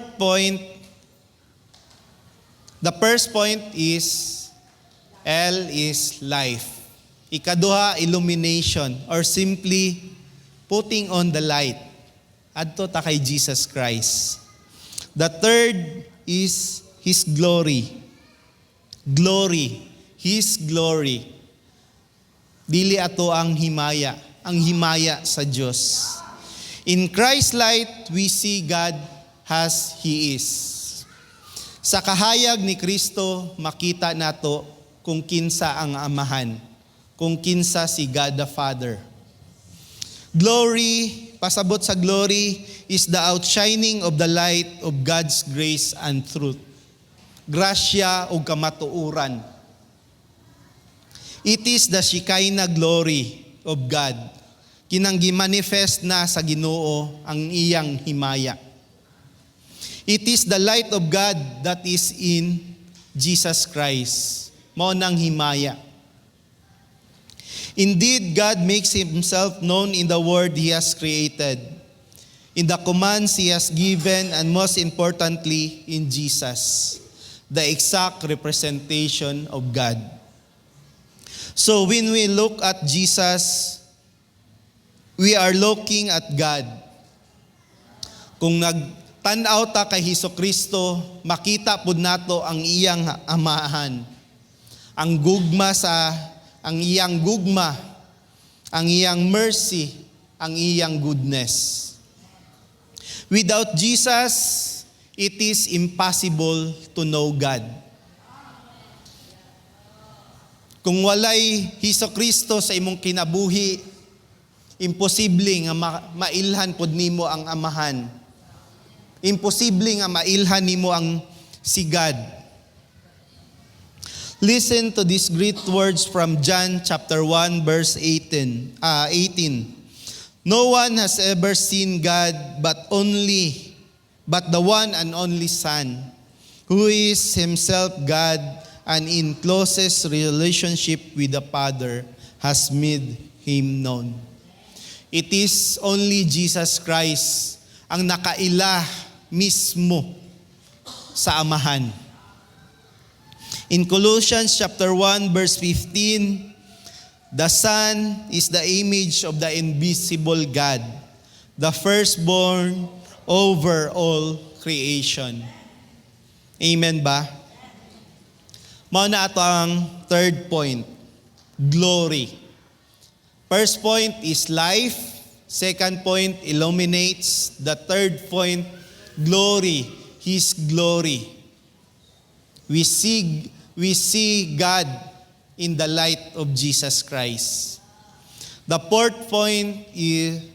point is L is life. Ikaduha, illumination, or simply putting on the light. Adto ta kay Jesus Christ. The third is His glory. Glory. His glory. Dili ato ang himaya sa Diyos. In Christ's light, we see God as He is. Sa kahayag ni Kristo, makita nato kung kinsa ang Amahan, kung kinsa si God the Father. Glory, pasabot sa glory, is the outshining of the light of God's grace and truth. Grasya o kamatuuran. It is the Shekinah glory of God. Kinang gimanifest na sa Ginoo ang iyang himaya. It is the light of God that is in Jesus Christ. Mao nang himaya. Indeed, God makes Himself known in the Word He has created, in the commands He has given, and most importantly, in Jesus, the exact representation of God. So when we look at Jesus, we are looking at God. Kung nagtanaw ta kay Jesucristo, makita pud nato ang iyang amahan. Ang iyang gugma, ang iyang mercy, ang iyang goodness. Without Jesus, it is impossible to know God. Kung walay Jesucristo sa imong kinabuhi, imposible nga mailhan pod nimo ang Amahan. Imposible nga mailhan nimo ang si God. Listen to these great words from John chapter 1 verse 18. No one has ever seen God, but but the one and only Son, who is himself God and in closest relationship with the Father, has made him known. It is only Jesus Christ ang nakaila mismo sa Amahan. In Colossians chapter 1 verse 15, the Son is the image of the invisible God, the firstborn over all creation. Amen ba? Mao na ato ang third point, glory. First point is life. Second point, illuminates. The third point, glory, His glory. We see God in the light of Jesus Christ. The fourth point is,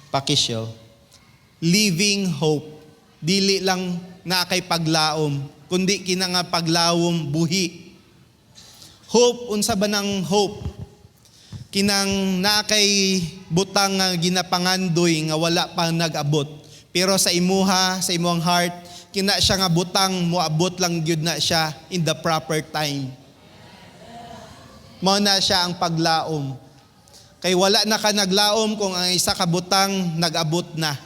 pakisyo, living hope. Dili lang na kay paglaom, kundi kina nga paglawom buhi. Hope, unsa ba ng hope? Kinang na kay butang nga ginapangandoy nga wala pa nag-abot. Pero sa imuha, sa imuhang heart, kina siya nga butang, moabot lang gyud na siya in the proper time. Mao na siya ang paglaom. Kay wala na ka naglaom kung ang isa ka butang nag-abot na.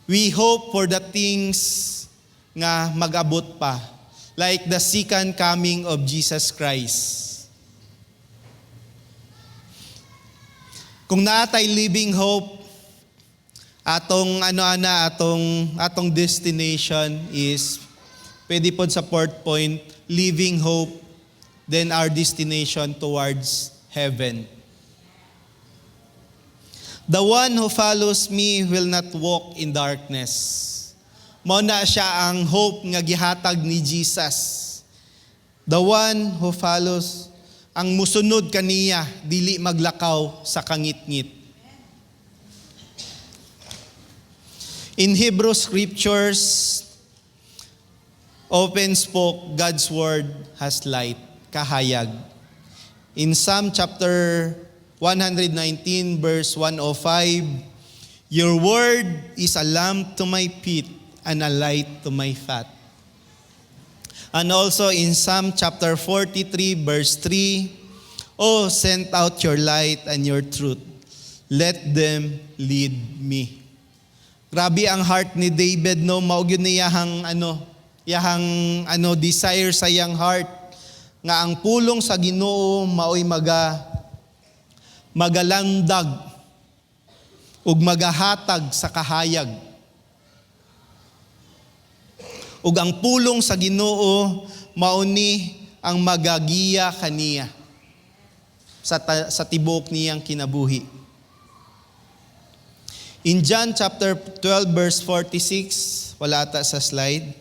We hope for the things nga mag-abot pa, like the second coming of Jesus Christ. Kung naatay living hope, atong atong destination is pwede pod sa fourth point, living hope, then our destination towards heaven. The one who follows me will not walk in darkness. Mao na siya ang hope nga gihatag ni Jesus. The one who follows, ang musunod kaniya, dili maglakaw sa kangit-ngit. In Hebrew scriptures, open spoke, God's word has light, kahayag. In Psalm chapter 119 verse 105, your word is a lamp to my feet and a light to my path. And also in Psalm chapter 43 verse 3, oh, send out your light and your truth. Let them lead me. Grabe ang heart ni David, no? Maugyon niya yahang desire sa iyang heart nga ang pulong sa Ginoo maoy magalandag ug magahatag sa kahayag. Ug ang pulong sa Ginoo mauni ang magagiya kaniya sa tibuok niyang kinabuhi. In John chapter 12 verse 46, wala ata sa slide,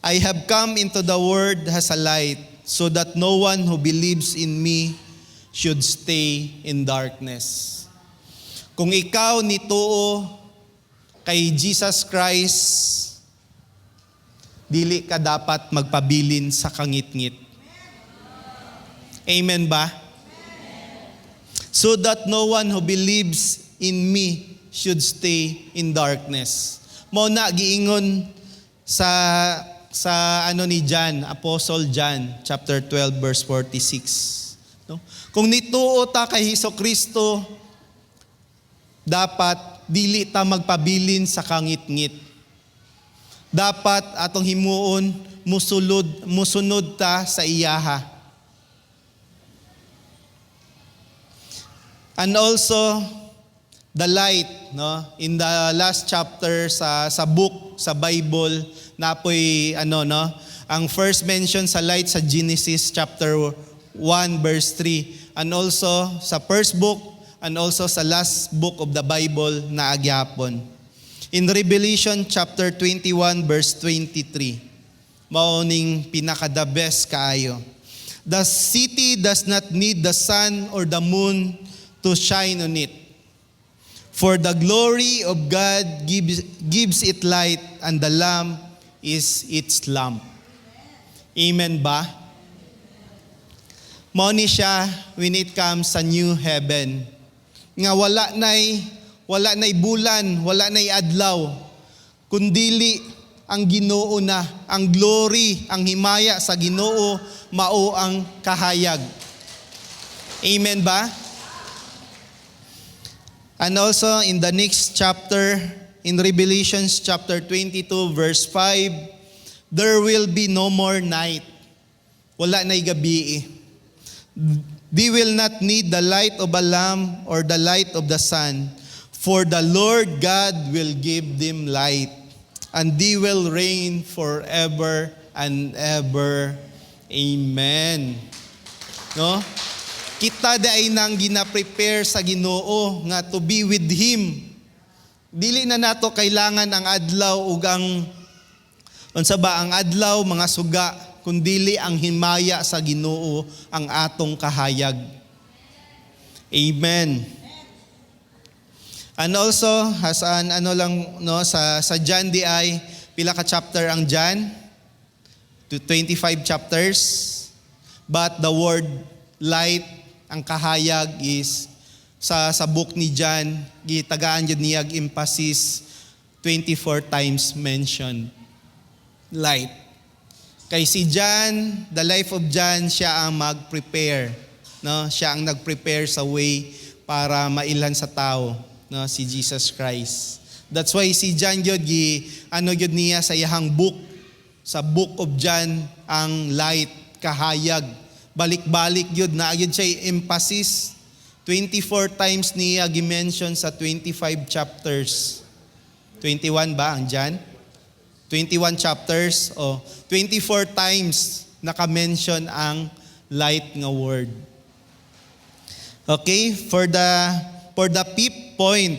I have come into the world as a light, so that no one who believes in me should stay in darkness. Kung ikaw nituo kay Jesus Christ, dili ka dapat magpabilin sa kangit-ngit. Amen ba? So that no one who believes in me should stay in darkness. Mao na giingon sa ni John, Apostle John, chapter 12 verse 46. No? Kung nituo ta kay Hesukristo, dapat dili ta magpabilin sa kangit-ngit. Dapat atong himuon musunod ta sa iyaha. And also the light, no? In the last chapter sa book sa Bible, napoy ang first mention sa light sa Genesis chapter 1 verse 3, and also sa first book and also sa last book of the Bible na agyapon. In Revelation chapter 21 verse 23, mao ning pinaka the best kaayo. The city does not need the sun or the moon to shine on it, for the glory of God gives it light, and the Lamb is its lamp. Amen ba? Mao ni siya when it comes sa new heaven. Nga wala nay wala na'y bulan, wala na'y adlaw, kundili ang Ginoo na, ang glory, ang himaya sa Ginoo, mao ang kahayag. Amen ba? And also in the next chapter, in Revelations chapter 22 verse 5, there will be no more night. Wala na'y gabi. They will not need the light of a lamp or the light of the sun, for the Lord God will give them light, and they will reign forever and ever. Amen. No? Kita day nang gina-prepare sa Ginoo nga to be with Him. Dili na nato kailangan ang adlaw ug ang ang adlaw mga suga, kundili ang himaya sa Ginoo ang atong kahayag. Amen. And also as an sa John DI, pila ka chapter ang John? 25 chapters. But the word light, ang kahayag is sa book ni John, gitagaan jud niya emphasis 24 times mentioned. Light. Kay si John, the life of John, siya ang mag-prepare, no? Siya ang nag-prepare sa way para mailan sa tao, no, si Jesus Christ. That's why si John yun, yun niya sa iyang book, sa book of John, ang light, kahayag. Balik-balik yun, na yun siya emphasis. 24 times niya gi-mention sa 25 chapters. 21 ba ang John? 21 chapters, 24 times naka-mention ang light nga word. Okay, for the fifth point,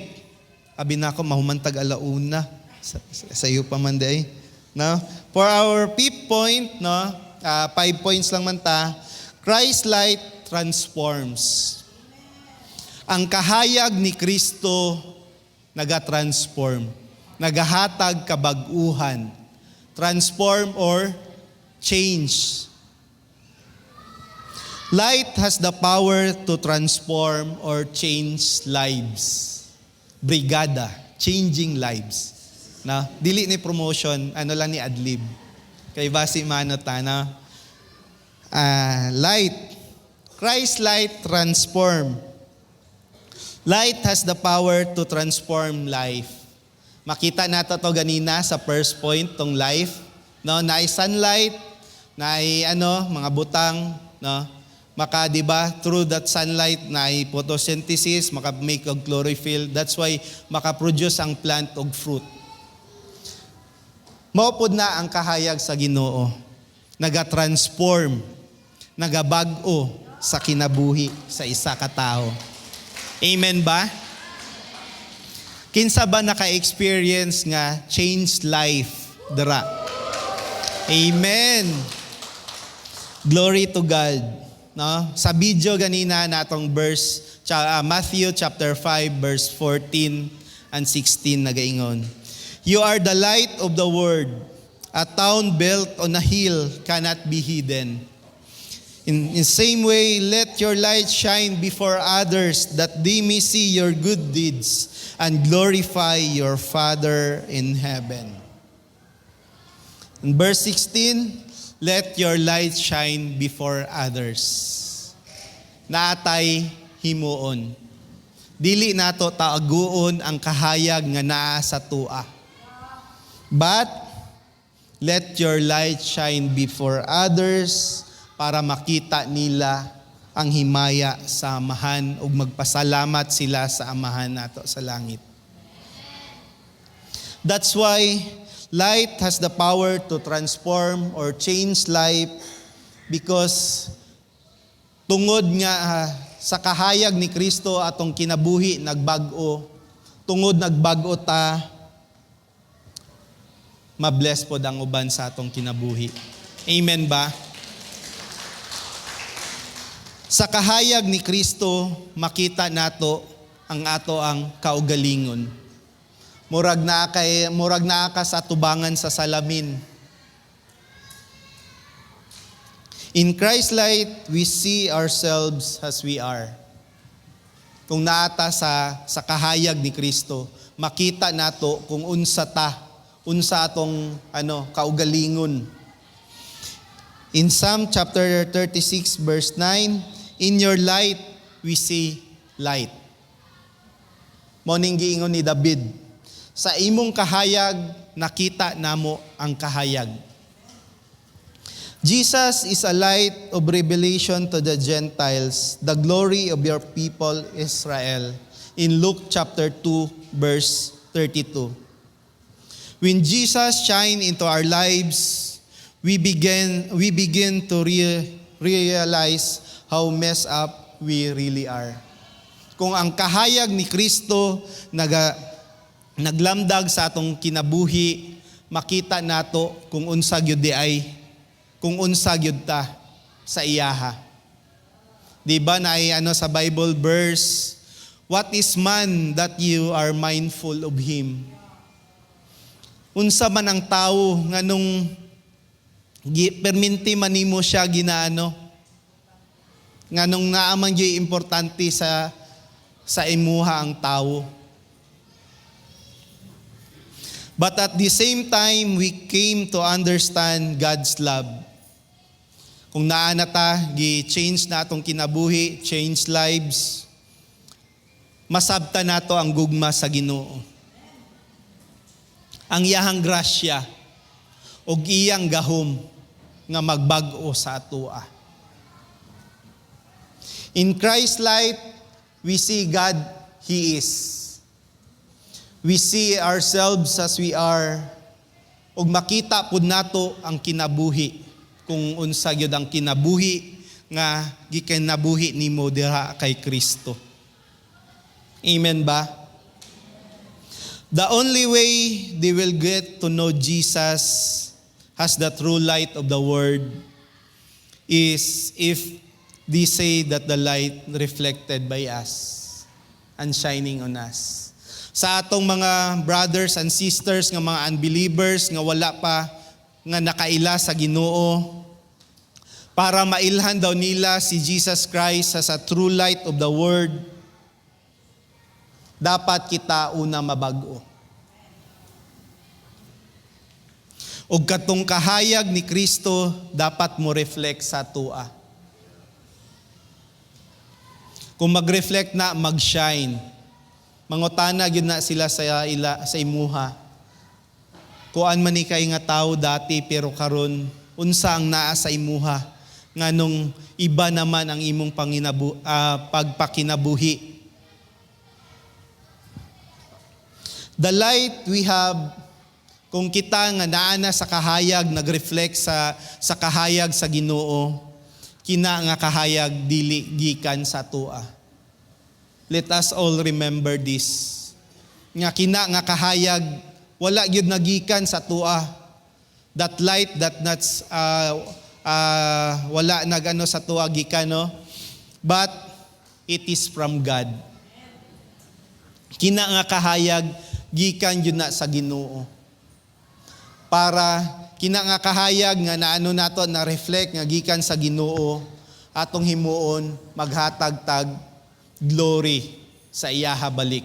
abi na ako mahumantag alauna sa iyo pa man day, no? For our fifth point, no, 5 points lang man ta. Christ light transforms. Ang kahayag ni Kristo naga-transform, nagahatag kabag-uhan, transform or change. Light has the power to transform or change lives. Brigada, changing lives. Na dili ni promotion, ano lang ni adlib. Kay basi mano ta na light. Christ light transform. Light has the power to transform life. Makita nato to ganina sa first point tong life, no, na sunlight, na mga butang, no, maka diba through that sunlight na photosynthesis, maka make og chlorophyll. That's why maka-produce ang plant og fruit. Maupod na ang kahayag sa Ginoo, naga-transform, nagabag-o sa kinabuhi sa isa ka tawo. Amen ba? Kinsa ba naka-experience nga changed life dara? Amen. Glory to God. No? Sa video ganina natong verse Matthew chapter 5 verse 14 and 16 nagaingon. You are the light of the world. A town built on a hill cannot be hidden. In the same way, let your light shine before others that they may see your good deeds and glorify your Father in heaven. In verse 16, let your light shine before others. Naatay himuon. Dili nato taaguon ang kahayag nga naa sa tua. But let your light shine before others para makita nila ang himaya sa amahan ug magpasalamat sila sa amahan nato sa langit. That's why light has the power to transform or change life because tungod nga sa kahayag ni Kristo atong kinabuhi nagbag-o, tungod nagbag-o ta, mabless pod ang uban sa atong kinabuhi. Amen ba? Sa kahayag ni Kristo, makita nato ang ato ang kaugalingon. Murag naa ka sa tubangan sa salamin. In Christ's light, we see ourselves as we are. kung naata sa kahayag ni Kristo, makita nato kung unsa atong kaugalingon. In Psalm chapter 36 verse 9, in your light we see light. Mao ning giingon ni David, sa imong kahayag nakita namo ang kahayag. Jesus is a light of revelation to the Gentiles, the glory of your people Israel. In Luke chapter 2 verse 32. When Jesus shine into our lives, we begin to realize how messed up we really are. Kung ang kahayag ni Kristo naglamdag sa atong kinabuhi, makita nato kung unsa gyud ta sa iyaha. Di ba na sa Bible verse, what is man that you are mindful of him? Unsa man ang tao nganong perminti man nimo siya ginaano? Nganong naaman gyud importante sa imuha ang tao. But at the same time, we came to understand God's love. Kung naana ta, gi-change na atong kinabuhi, change lives, masabta nato ang gugma sa Ginoo. Ang iyahang grasya, o iyang gahom, nga magbag-o sa atoa. In Christ's light, we see God, He is. We see ourselves as we are, ug makita pud nato ang kinabuhi, kung unsa gyud ang kinabuhi nga gikinabuhi nimo diha kay Kristo. Amen ba? The only way they will get to know Jesus as the true light of the world is if they say that the light reflected by us and shining on us. Sa atong mga brothers and sisters nga mga unbelievers nga wala pa nga nakaila sa Ginoo, para mailhan daw nila si Jesus Christ as a true light of the world, dapat kita una mabag-o. O katong kahayag ni Kristo dapat mo reflect sa tua. Kung mag-reflect na, mag-shine. Mangutana gyud na sila sa imuha. Kuan man ni kay nga tawo dati pero karon unsa ang naa sa imuha nganong iba naman ang imong pagpakinabuhi. The light we have, kung kita nga naana sa kahayag nagreflect sa kahayag sa Ginoo, kina nga kahayag dili gikan sa tua. Let us all remember this. Nga kina nga kahayag wala gyud nagikan sa tua. That light that wala nagano sa tua gikan, no? But it is from God. Kina nga kahayag gikan gyud na sa Ginoo. Para kina nga kahayag nga naano nato na reflect nga gikan sa Ginoo, atong himuon maghatag tag glory sa iyaha balik.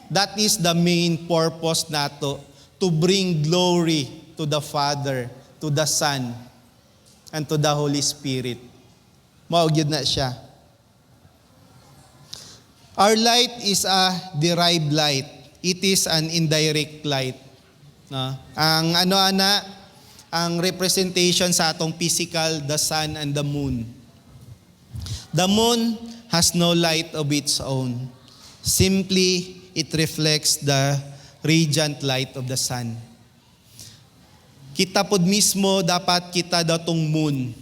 That is the main purpose nato, to bring glory to the Father, to the Son, and to the Holy Spirit. Mao gyud na siya. Our light is a derived light. It is an indirect light. No? Ang representation sa atong physical, the sun and the moon. The moon has no light of its own. Simply, it reflects the radiant light of the sun. Kita pod mismo dapat kita daw tong moon.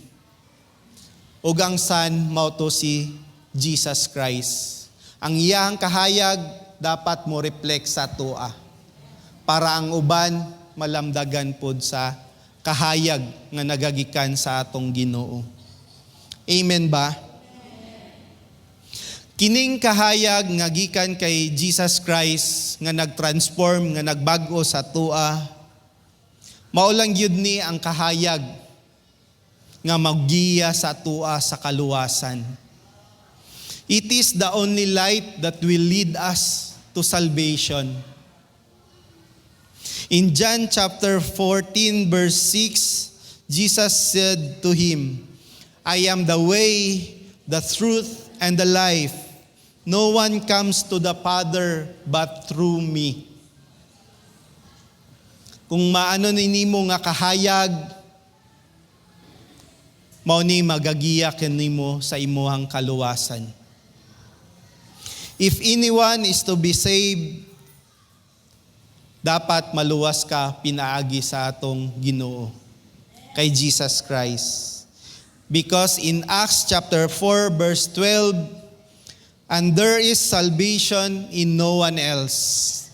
Ug ang sun mao to si Jesus Christ. Ang iyang kahayag dapat mo reflect sa tua. Para ang uban malamdagan pod sa kahayag nga nagagikan sa atong Ginoo. Amen ba? Kining kahayag nga gikan kay Jesus Christ nga nagtransform, nga nagbag-o sa tua, mao lang gyud ni ang kahayag nga maggiya sa tua sa kaluwasan. It is the only light that will lead us to salvation. In John chapter 14 verse 6, Jesus said to him, I am the way, the truth, and the life. No one comes to the Father but through me. Kung maano nimo nga kahayag, mao ni magagiya kanimo sa imuhang kaluwasan. If anyone is to be saved, dapat maluwas ka pinaagi sa atong Ginoo, kay Jesus Christ. Because in Acts chapter 4 verse 12, and there is salvation in no one else,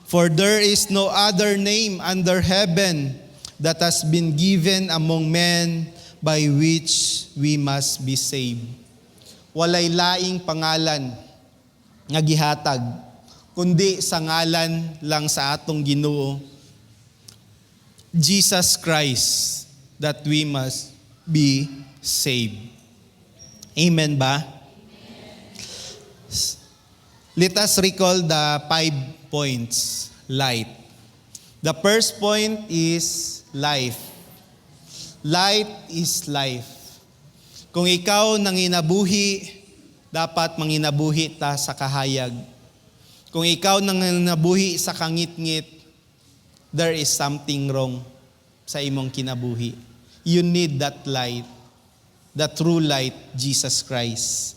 for there is no other name under heaven that has been given among men by which we must be saved. Walay laing pangalan nga gihatag, kundi sa ngalan lang sa atong Ginoo, Jesus Christ, that we must be saved. Amen ba? Let us recall the 5 points. Light. The first point is life. Light is life. Kung ikaw nanginabuhi, dapat manginabuhi ta sa kahayag. Kung ikaw nanginabuhi sa kangit-ngit, there is something wrong sa imong kinabuhi. You need that light, the true light, Jesus Christ.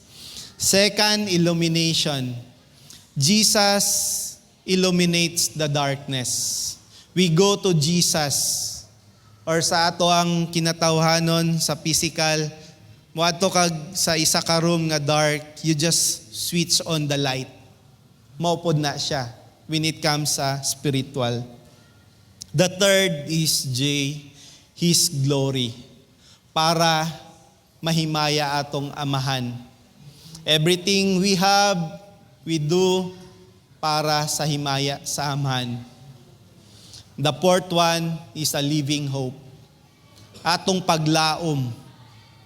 Second, illumination. Jesus illuminates the darkness. We go to Jesus, or sa ato ang kinatawhanon sa physical, moadto kag sa isa ka room nga dark, you just switch on the light. Maupod na siya when it comes sa spiritual. The third is His glory, para mahimaya atong amahan. Everything we have, we do para sa himaya sa amahan. The fourth one is a living hope. Atong paglaom,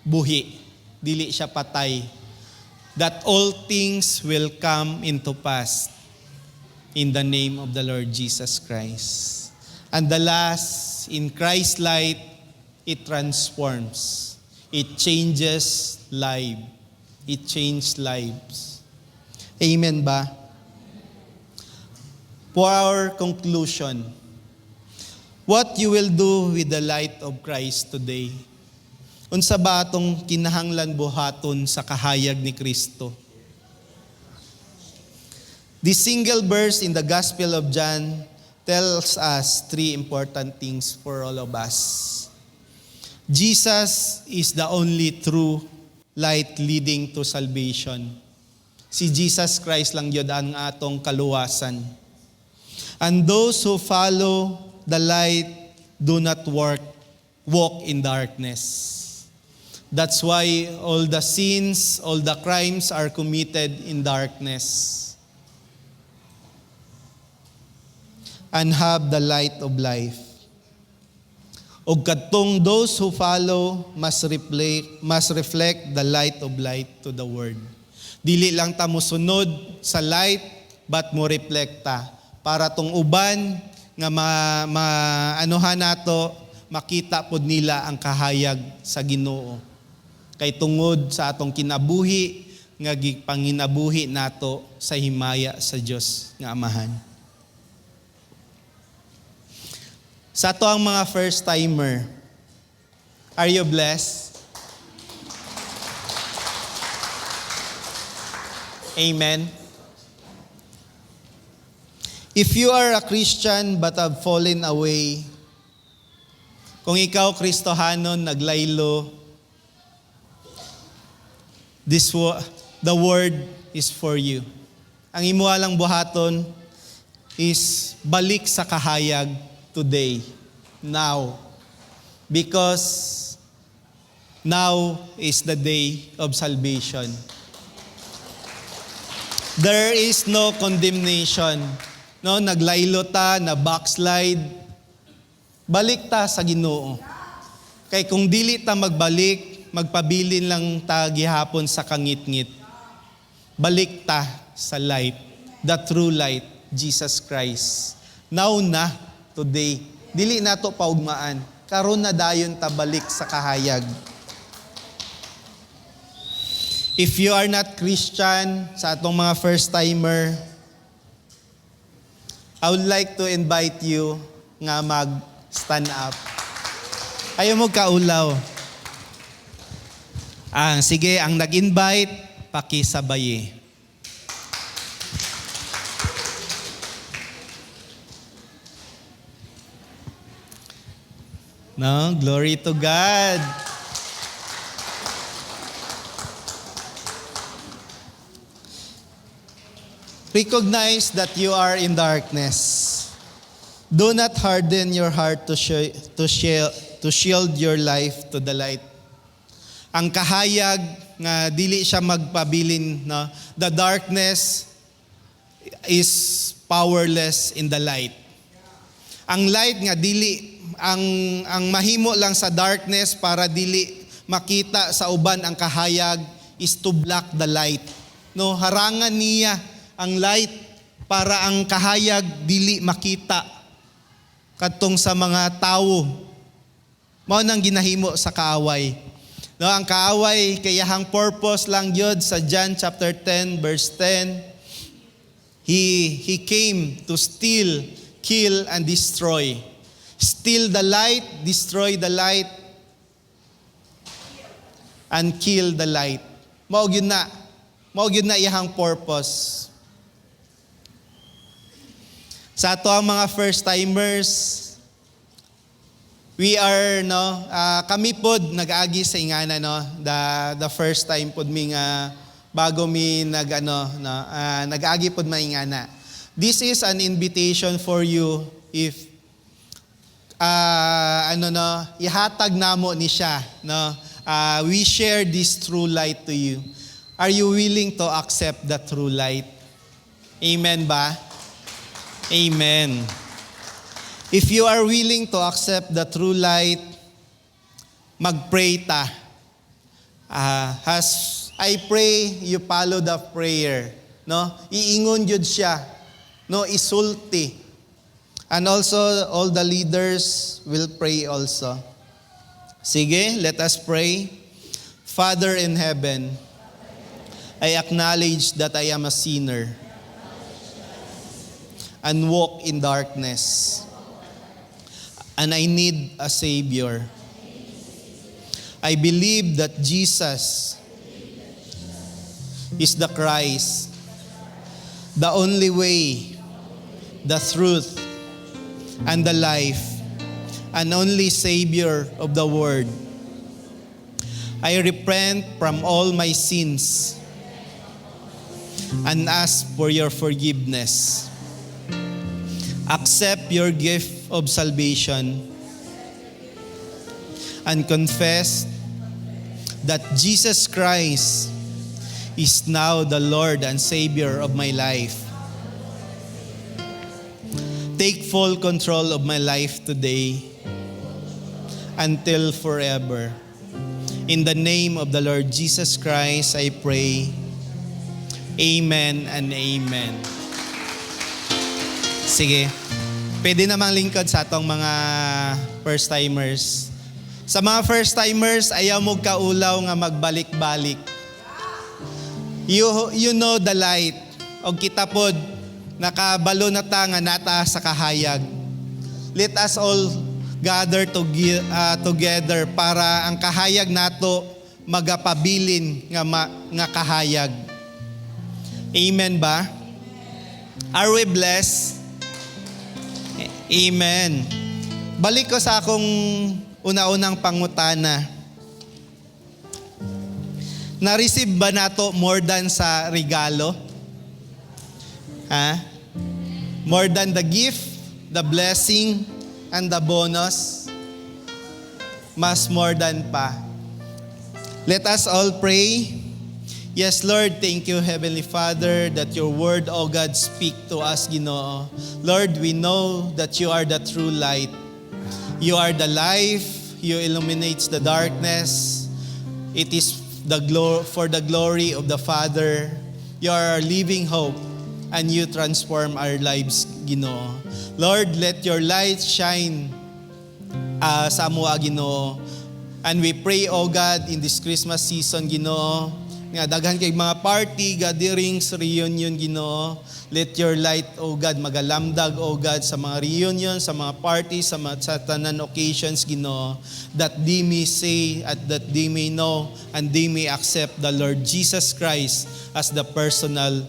buhi, dili siya patay, that all things will come into pass in the name of the Lord Jesus Christ. And the last, in Christ's light, it transforms. It changes life. It changes lives. Amen ba? For our conclusion, what you will do with the light of Christ today? Unsa ba atong kinahanglan buhaton sa kahayag ni Kristo? This single verse in the Gospel of John tells us 3 important things for all of us. Jesus is the only true light leading to salvation. Si Jesus Christ lang yun ang atong kaluwasan. And those who follow the light do not walk in darkness. That's why all the sins, all the crimes are committed in darkness. And have the light of life. O kadtong those who follow must reflect the light of light to the world. Dili lang ta mosunod sa light, but mo reflecta para tong uban nga maanuhan nato, makita pod nila ang kahayag sa Ginoo. Kay tungod sa atong kinabuhi nga gipanginabuhi nato sa himaya sa Dios nga Amahan. Sa ato ang mga first timer, are you blessed? Amen. If you are a Christian but have fallen away, kung ikaw Kristohanon naglaylo, the word is for you. Ang imo lang buhaton is balik sa kahayag today, now. Because now is the day of salvation. There is no condemnation. No, naglaylo ta, na backslide, balik ta sa Ginoo. Kay kung dili ta magbalik, magpabilin lang ta gihapon sa kangit-ngit. balik ta sa light, the true light, Jesus Christ. Now na, today, dili na to paugmaan, karon na dayon ta balik sa kahayag. If you are not Christian, sa atong mga first-timer, I would like to invite you nga mag-stand up. Ayaw mo kaulaw. Sige, ang nag-invite, pakisabayi. No, glory to God. Recognize that you are in darkness. Do not harden your heart to shield your life to the light. Ang kahayag nga dili siya magpabilin, no? The darkness is powerless in the light. Ang light nga dili ang mahimo lang sa darkness para dili makita sa uban ang kahayag is to block the light. No, harangan niya ang light para ang kahayag dili makita kadtong sa mga tawo. Mao nang ginahimo sa kaaway. No, ang kaaway kayahang purpose lang yun sa John chapter 10 verse 10. He came to steal, kill and destroy. Steal the light, destroy the light, and kill the light. Mao gyud na iyahang purpose. Sa ato ang mga first-timers, we are kami pod nag-agi sa ingana the first time pod mi nga bago mi nag-agi pod maingana. This is an invitation for you if ihatag namo ni siya we share this true light to you. Are you willing to accept the true light? Amen ba? Amen. If you are willing to accept the true light, magpray ta. As I pray, you follow the prayer. No? Iingon jud siya. No, isulti. And also, all the leaders will pray also. Sige, let us pray. Father in heaven, I acknowledge that I am a sinner and walk in darkness. And I need a Savior. I believe that Jesus is the Christ, the only way, the truth, and the life, and only Savior of the world. I repent from all my sins and ask for your forgiveness. Accept your gift of salvation and confess that Jesus Christ is now the Lord and Savior of my life. Take full control of my life today until forever. In the name of the Lord Jesus Christ, I pray. Amen and amen. Sige, pwede namang lingkod sa atong mga first-timers. Sa mga first-timers, ayaw mo kaulaw nga magbalik-balik. You know the light. O kita pod, nakabalo na ta nga nata sa kahayag. Let us all gather together para ang kahayag nato magapabilin nga kahayag. Amen ba? Are we blessed? Amen. Balik ko sa akong una-unang pangutana. Na-receive ba nato more than sa regalo? More than the gift, the blessing, and the bonus? Mas more than pa. Let us all pray. Yes, Lord, thank you, Heavenly Father, that your word, O God, speak to us, Ginoo. Lord, we know that you are the true light. You are the life. You illuminate the darkness. It is for the glory of the Father. You are our living hope, and you transform our lives, Ginoo. Lord, let your light shine sa amuha, Ginoo. And we pray, O God, in this Christmas season, Ginoo, nga daghan kay mga party, gatherings, reunion, Ginoo. Let your light, O God, magalamdag, O God, sa mga reunion, sa mga parties, sa tanan occasions, Ginoo, that they may say at that they may know and they may accept the Lord Jesus Christ as their personal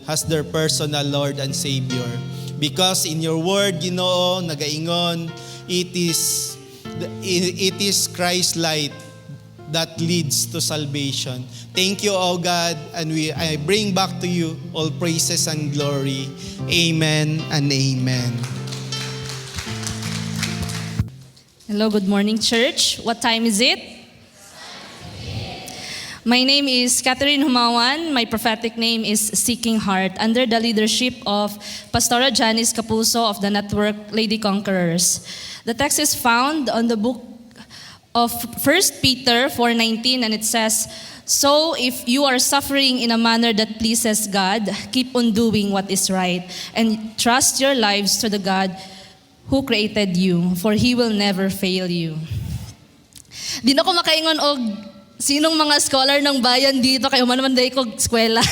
Lord and Savior. Because in your word, Ginoo, nagaingon, it is Christ's light that leads to salvation. Thank you, O God, and I bring back to you all praises and glory. Amen and amen. Hello, good morning, church. What time is it? My name is Catherine Humawan. My prophetic name is Seeking Heart, under the leadership of Pastora Janice Capuso of the network Lady Conquerors. The text is found on the book of 1 Peter 4:19, and it says, "So if you are suffering in a manner that pleases God, keep on doing what is right, and trust your lives to the God who created you, for He will never fail you." Di na ko makaingon og sinong mga scholar ng bayan dito, kayo man day ko eskwela.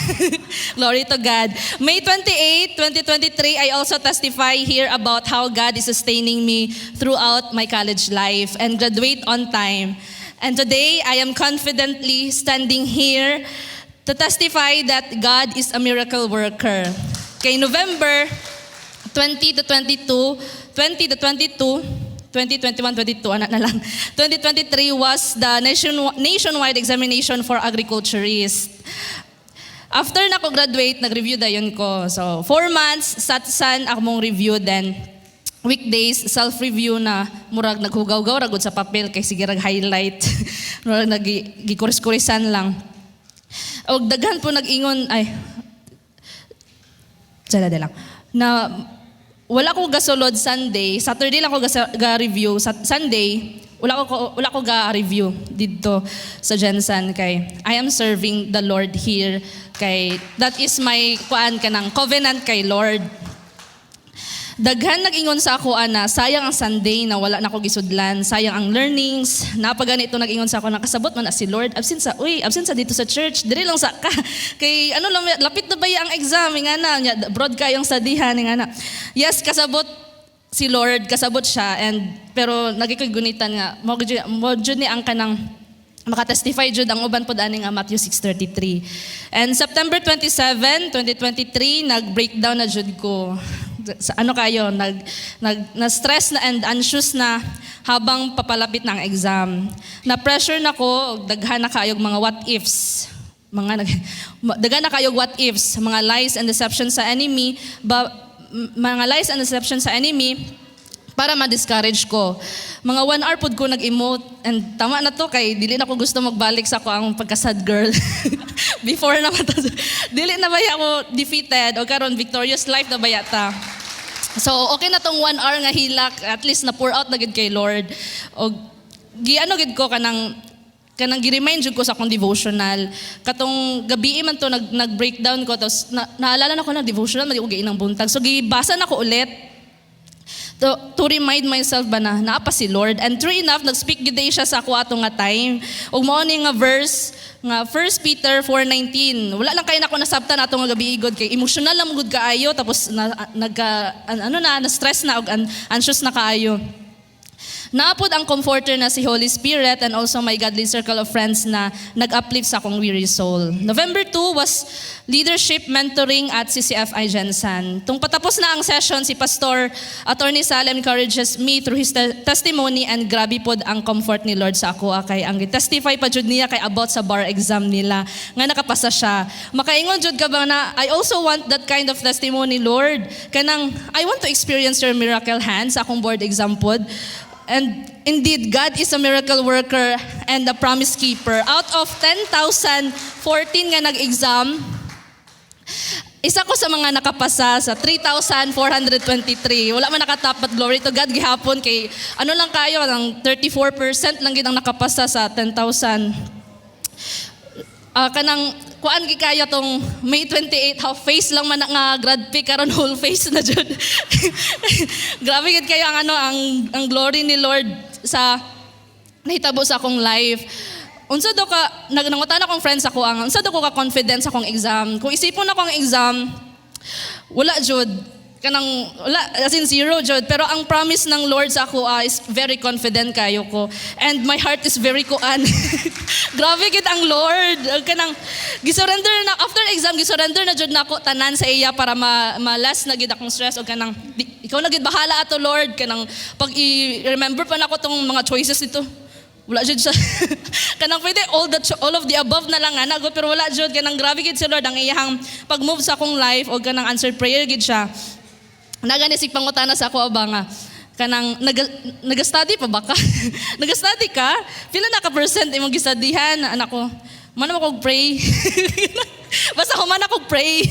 Glory to God. May 28, 2023, I also testify here about how God is sustaining me throughout my college life and graduate on time. And today, I am confidently standing here to testify that God is a miracle worker. Kay November 2023 was the nationwide examination for agriculturists. After na ko graduate, nag-review dayon ko. So, 4 months, satsan akong review, then weekdays, self-review na murag naghugaw-gaw, ragod sa papel, kay sige highlight. Murag nagikuris-kurisan lang. O daghan po nag-ingon, salada lang, na wala ko gasulod Sunday, Saturday lang ko ga-review, Sunday, wala ko ga-review dito sa Jensen kay I am serving the Lord here, kay that is my kanang covenant kay Lord. Daghan nag-ingon sa ako ana, sayang ang Sunday na wala na ko gisudlan, sayang ang learnings, napaganito nag-ingon sa ako na kasabot man na si Lord, absent sa dito sa church, diri lang sa ka. Kay ano lang, lapit na ba ang exam, nga na, broad kayong sadihan, nga na. Yes, kasabot si Lord, kasabot siya, pero nagikigunitan nga, mo jud ni ang kanang makatestify jud ang uban pod ani nga Matthew 6:33. And September 27, 2023, nag-breakdown na jud ko. Ano kayo, na-stress na and anxious na habang papalapit ng exam. Na-pressure na ko, daghan na kayog mga what ifs. Daghan na kayog what ifs, mga lies and deception sa enemy, para ma-discourage ko. Mga 1 hour pod ko nag-emote, and tama na to kay dili na ko gusto magbalik sa ko ang pagka-sad girl. Before na dili na baya ako defeated o karon victorious life na baya ta. So okay na tong 1 hour nga hilak, at least na pour out na gid kay Lord. O giano gid ko kanang gi-remind jud ko sa akong devotional. Katong gabi man to nag-breakdown ko, tapos naalala na ko na devotional mali ko giinang buntag. So gibasa na ko ulit. To remind myself ba na naapa si Lord. And true enough, nag-speak gid siya sa ako ato nga time. Ug mao ni nga verse nga 1 Peter 4:19. Wala lang kay nako nasabtan ato nga gabi igod kay emotional lang gud kaayo, tapos na-stress na ug anxious na kaayo. Naapod ang comforter na si Holy Spirit and also my godly circle of friends na nag-uplift sa akong weary soul. November 2 was leadership mentoring at CCFI Jensen. Tung patapos na ang session, si Pastor Attorney Sal encourages me through his testimony, and grabe pod ang comfort ni Lord sa ako. Kay ang testify pa jud niya kay about sa bar exam nila nga nakapasa siya. Makaingon jud ka ba na I also want that kind of testimony, Lord. Kanang I want to experience your miracle hand sa akong board exam pod. And indeed, God is a miracle worker and a promise keeper. Out of 10,014 nga nag-exam, isa ko sa mga nakapasa sa 3,423. Wala man nakatap, but glory to God gihapon kay ano lang kayo, ang 34% lang gid ang nakapasa sa 10,000. Kanang kuan gi kaya tong May 28 half face lang man nga grad pick karon whole face na jud. Grabe gid kayo ang ang glory ni Lord sa nahitabo sa akong life. Unsa daw ka nangutan akong friends ako ang unsa daw ko ka confidence sa akong exam. Kung isipon ako ang exam, wala jud kanang wala as in zero jud, pero ang promise ng Lord sa ako is very confident kayo ko, and my heart is very kuan. Grabe gid ang Lord kanang gisurrender na after exam, gisurrender na jud nako tanan sa iya para malas na gid akong stress o kanang ikaw na gid bahala ato Lord, kanang pag i-remember pa nako tong mga choices nito. Wala jud siya. Kanang pwede all of the above na lang ana, pero wala jud kanang grabe gid si Lord ang iyang pag-move sa akong life o kanang answered prayer gid siya. Naganisig pangutana sa ako ba nga kanang nag-study pa ba ka? Nag-study ka? Pila na ka percent imong gistudyhan anak ko? Man ako pray. Basta ko man ako pray.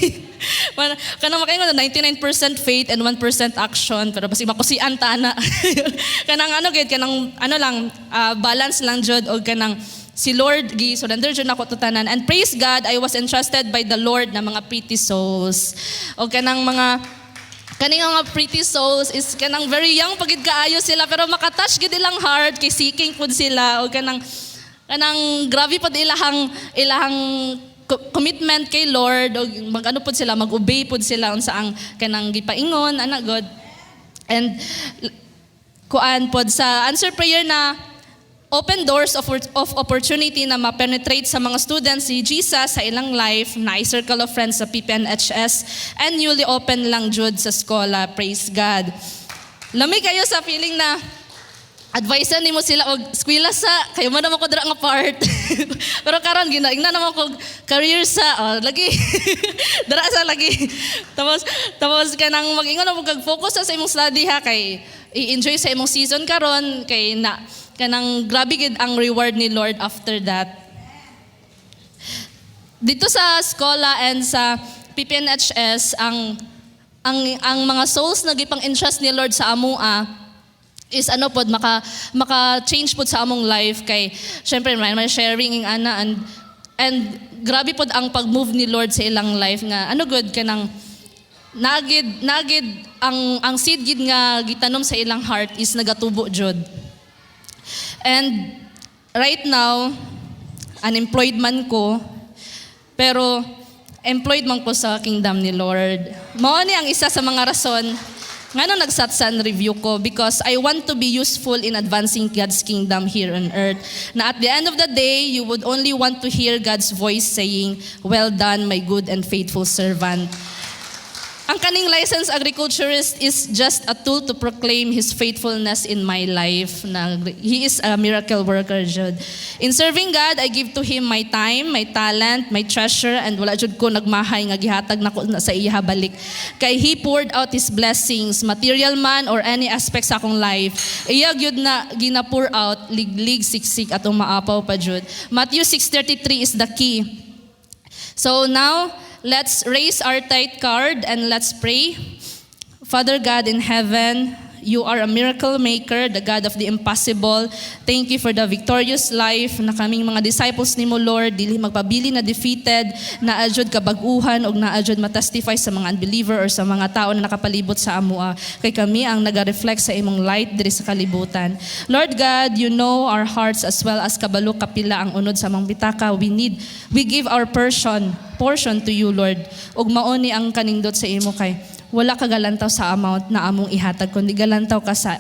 Kanang makaingon na 99% faith and 1% action, pero basi makusian ta na. Kanang gid kanang lang balance lang jud og kanang si Lord gi surrender jud nako tutanan, and praise God I was entrusted by the Lord na mga pretty souls og kanang kaning mga pretty souls is kanang very young pagid kaayo sila, pero makatouch gid ilang heart kay seeking pud sila o kanang grabe pud ilahang commitment kay Lord o magano pud sila, mag-obey pud sila unsa ang kanang gipaingon ana God. And kuan pud sa answer prayer na open doors of opportunity na ma-penetrate sa mga students si Jesus sa ilang life, na circle of friends sa PPNHS, and newly open lang jud sa eskwela. Praise God. Lami kayo sa feeling na advisean nimo sila og eskwela sa kayo man naman ko dira nga part. Pero karon ginaingnan naman ko career sa lagi. Dira sa lagi. Tapos kanang mag-ingon mo kag focus sa imong study ha, kay i-enjoy sa imong season karon kay na kanang grabe gid ang reward ni Lord after that. Dito sa eskwela and sa PPNHS ang mga souls na gipang entrust ni Lord sa amoa is pod maka-change pod sa among life, kay syempre may sharing ana and grabe pod ang pag-move ni Lord sa ilang life nga good kanang nagid ang seed gid nga gitanom sa ilang heart is nagatubo jud. And right now, unemployed man ko, pero employed man ko sa kingdom ni Lord. Mao ni ang isa sa mga rason nga nung nagsatsan review ko, because I want to be useful in advancing God's kingdom here on earth. Na at the end of the day, you would only want to hear God's voice saying, "Well done, my good and faithful servant." Ang kaning licensed agriculturist is just a tool to proclaim His faithfulness in my life. Na He is a miracle worker, Jud. In serving God, I give to Him my time, my talent, my treasure, and wala jud ko nagmahay nga gihatag nako na sa iya balik. Kay He poured out His blessings, material man or any aspect sa akong life. Iya gyud na gina-pour out, liglig, siksik atong maapaw pa jud. Matthew 6:33 is the key. So now, let's raise our tithe card and let's pray. Father God in heaven, You are a miracle maker, the God of the impossible. Thank You for the victorious life na kaming mga disciples nimo, Lord, dili magpabili na defeated, na adjud kabaguhan og na adjud matestify sa mga unbeliever or sa mga tao na nakapalibot sa amua. Kay kami ang naga-reflect sa imong light diri sa kalibutan. Lord God, You know our hearts as well as kabalo kapila ang unod sa among bitaka. We give our portion to You, Lord. Ug mao ni ang kanindot sa imo kay wala ka galantaw sa amount na among ihatag, kundi galantaw ka sa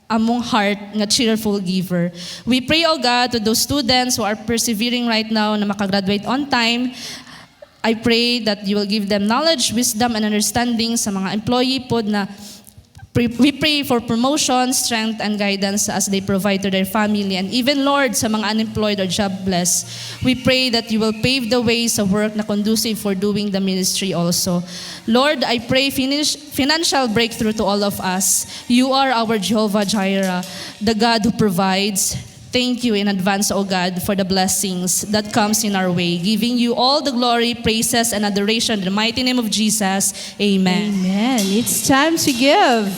among heart nga cheerful giver. We pray, O God, to those students who are persevering right now na makagraduate on time. I pray that You will give them knowledge, wisdom, and understanding sa mga employee pod na we pray for promotion, strength, and guidance as they provide to their family. And even, Lord, sa mga unemployed or jobless, we pray that You will pave the way sa work na conducive for doing the ministry also. Lord, I pray financial breakthrough to all of us. You are our Jehovah Jireh, the God who provides. Thank You in advance, O God, for the blessings that comes in our way. Giving You all the glory, praises, and adoration in the mighty name of Jesus. Amen. Amen. It's time to give.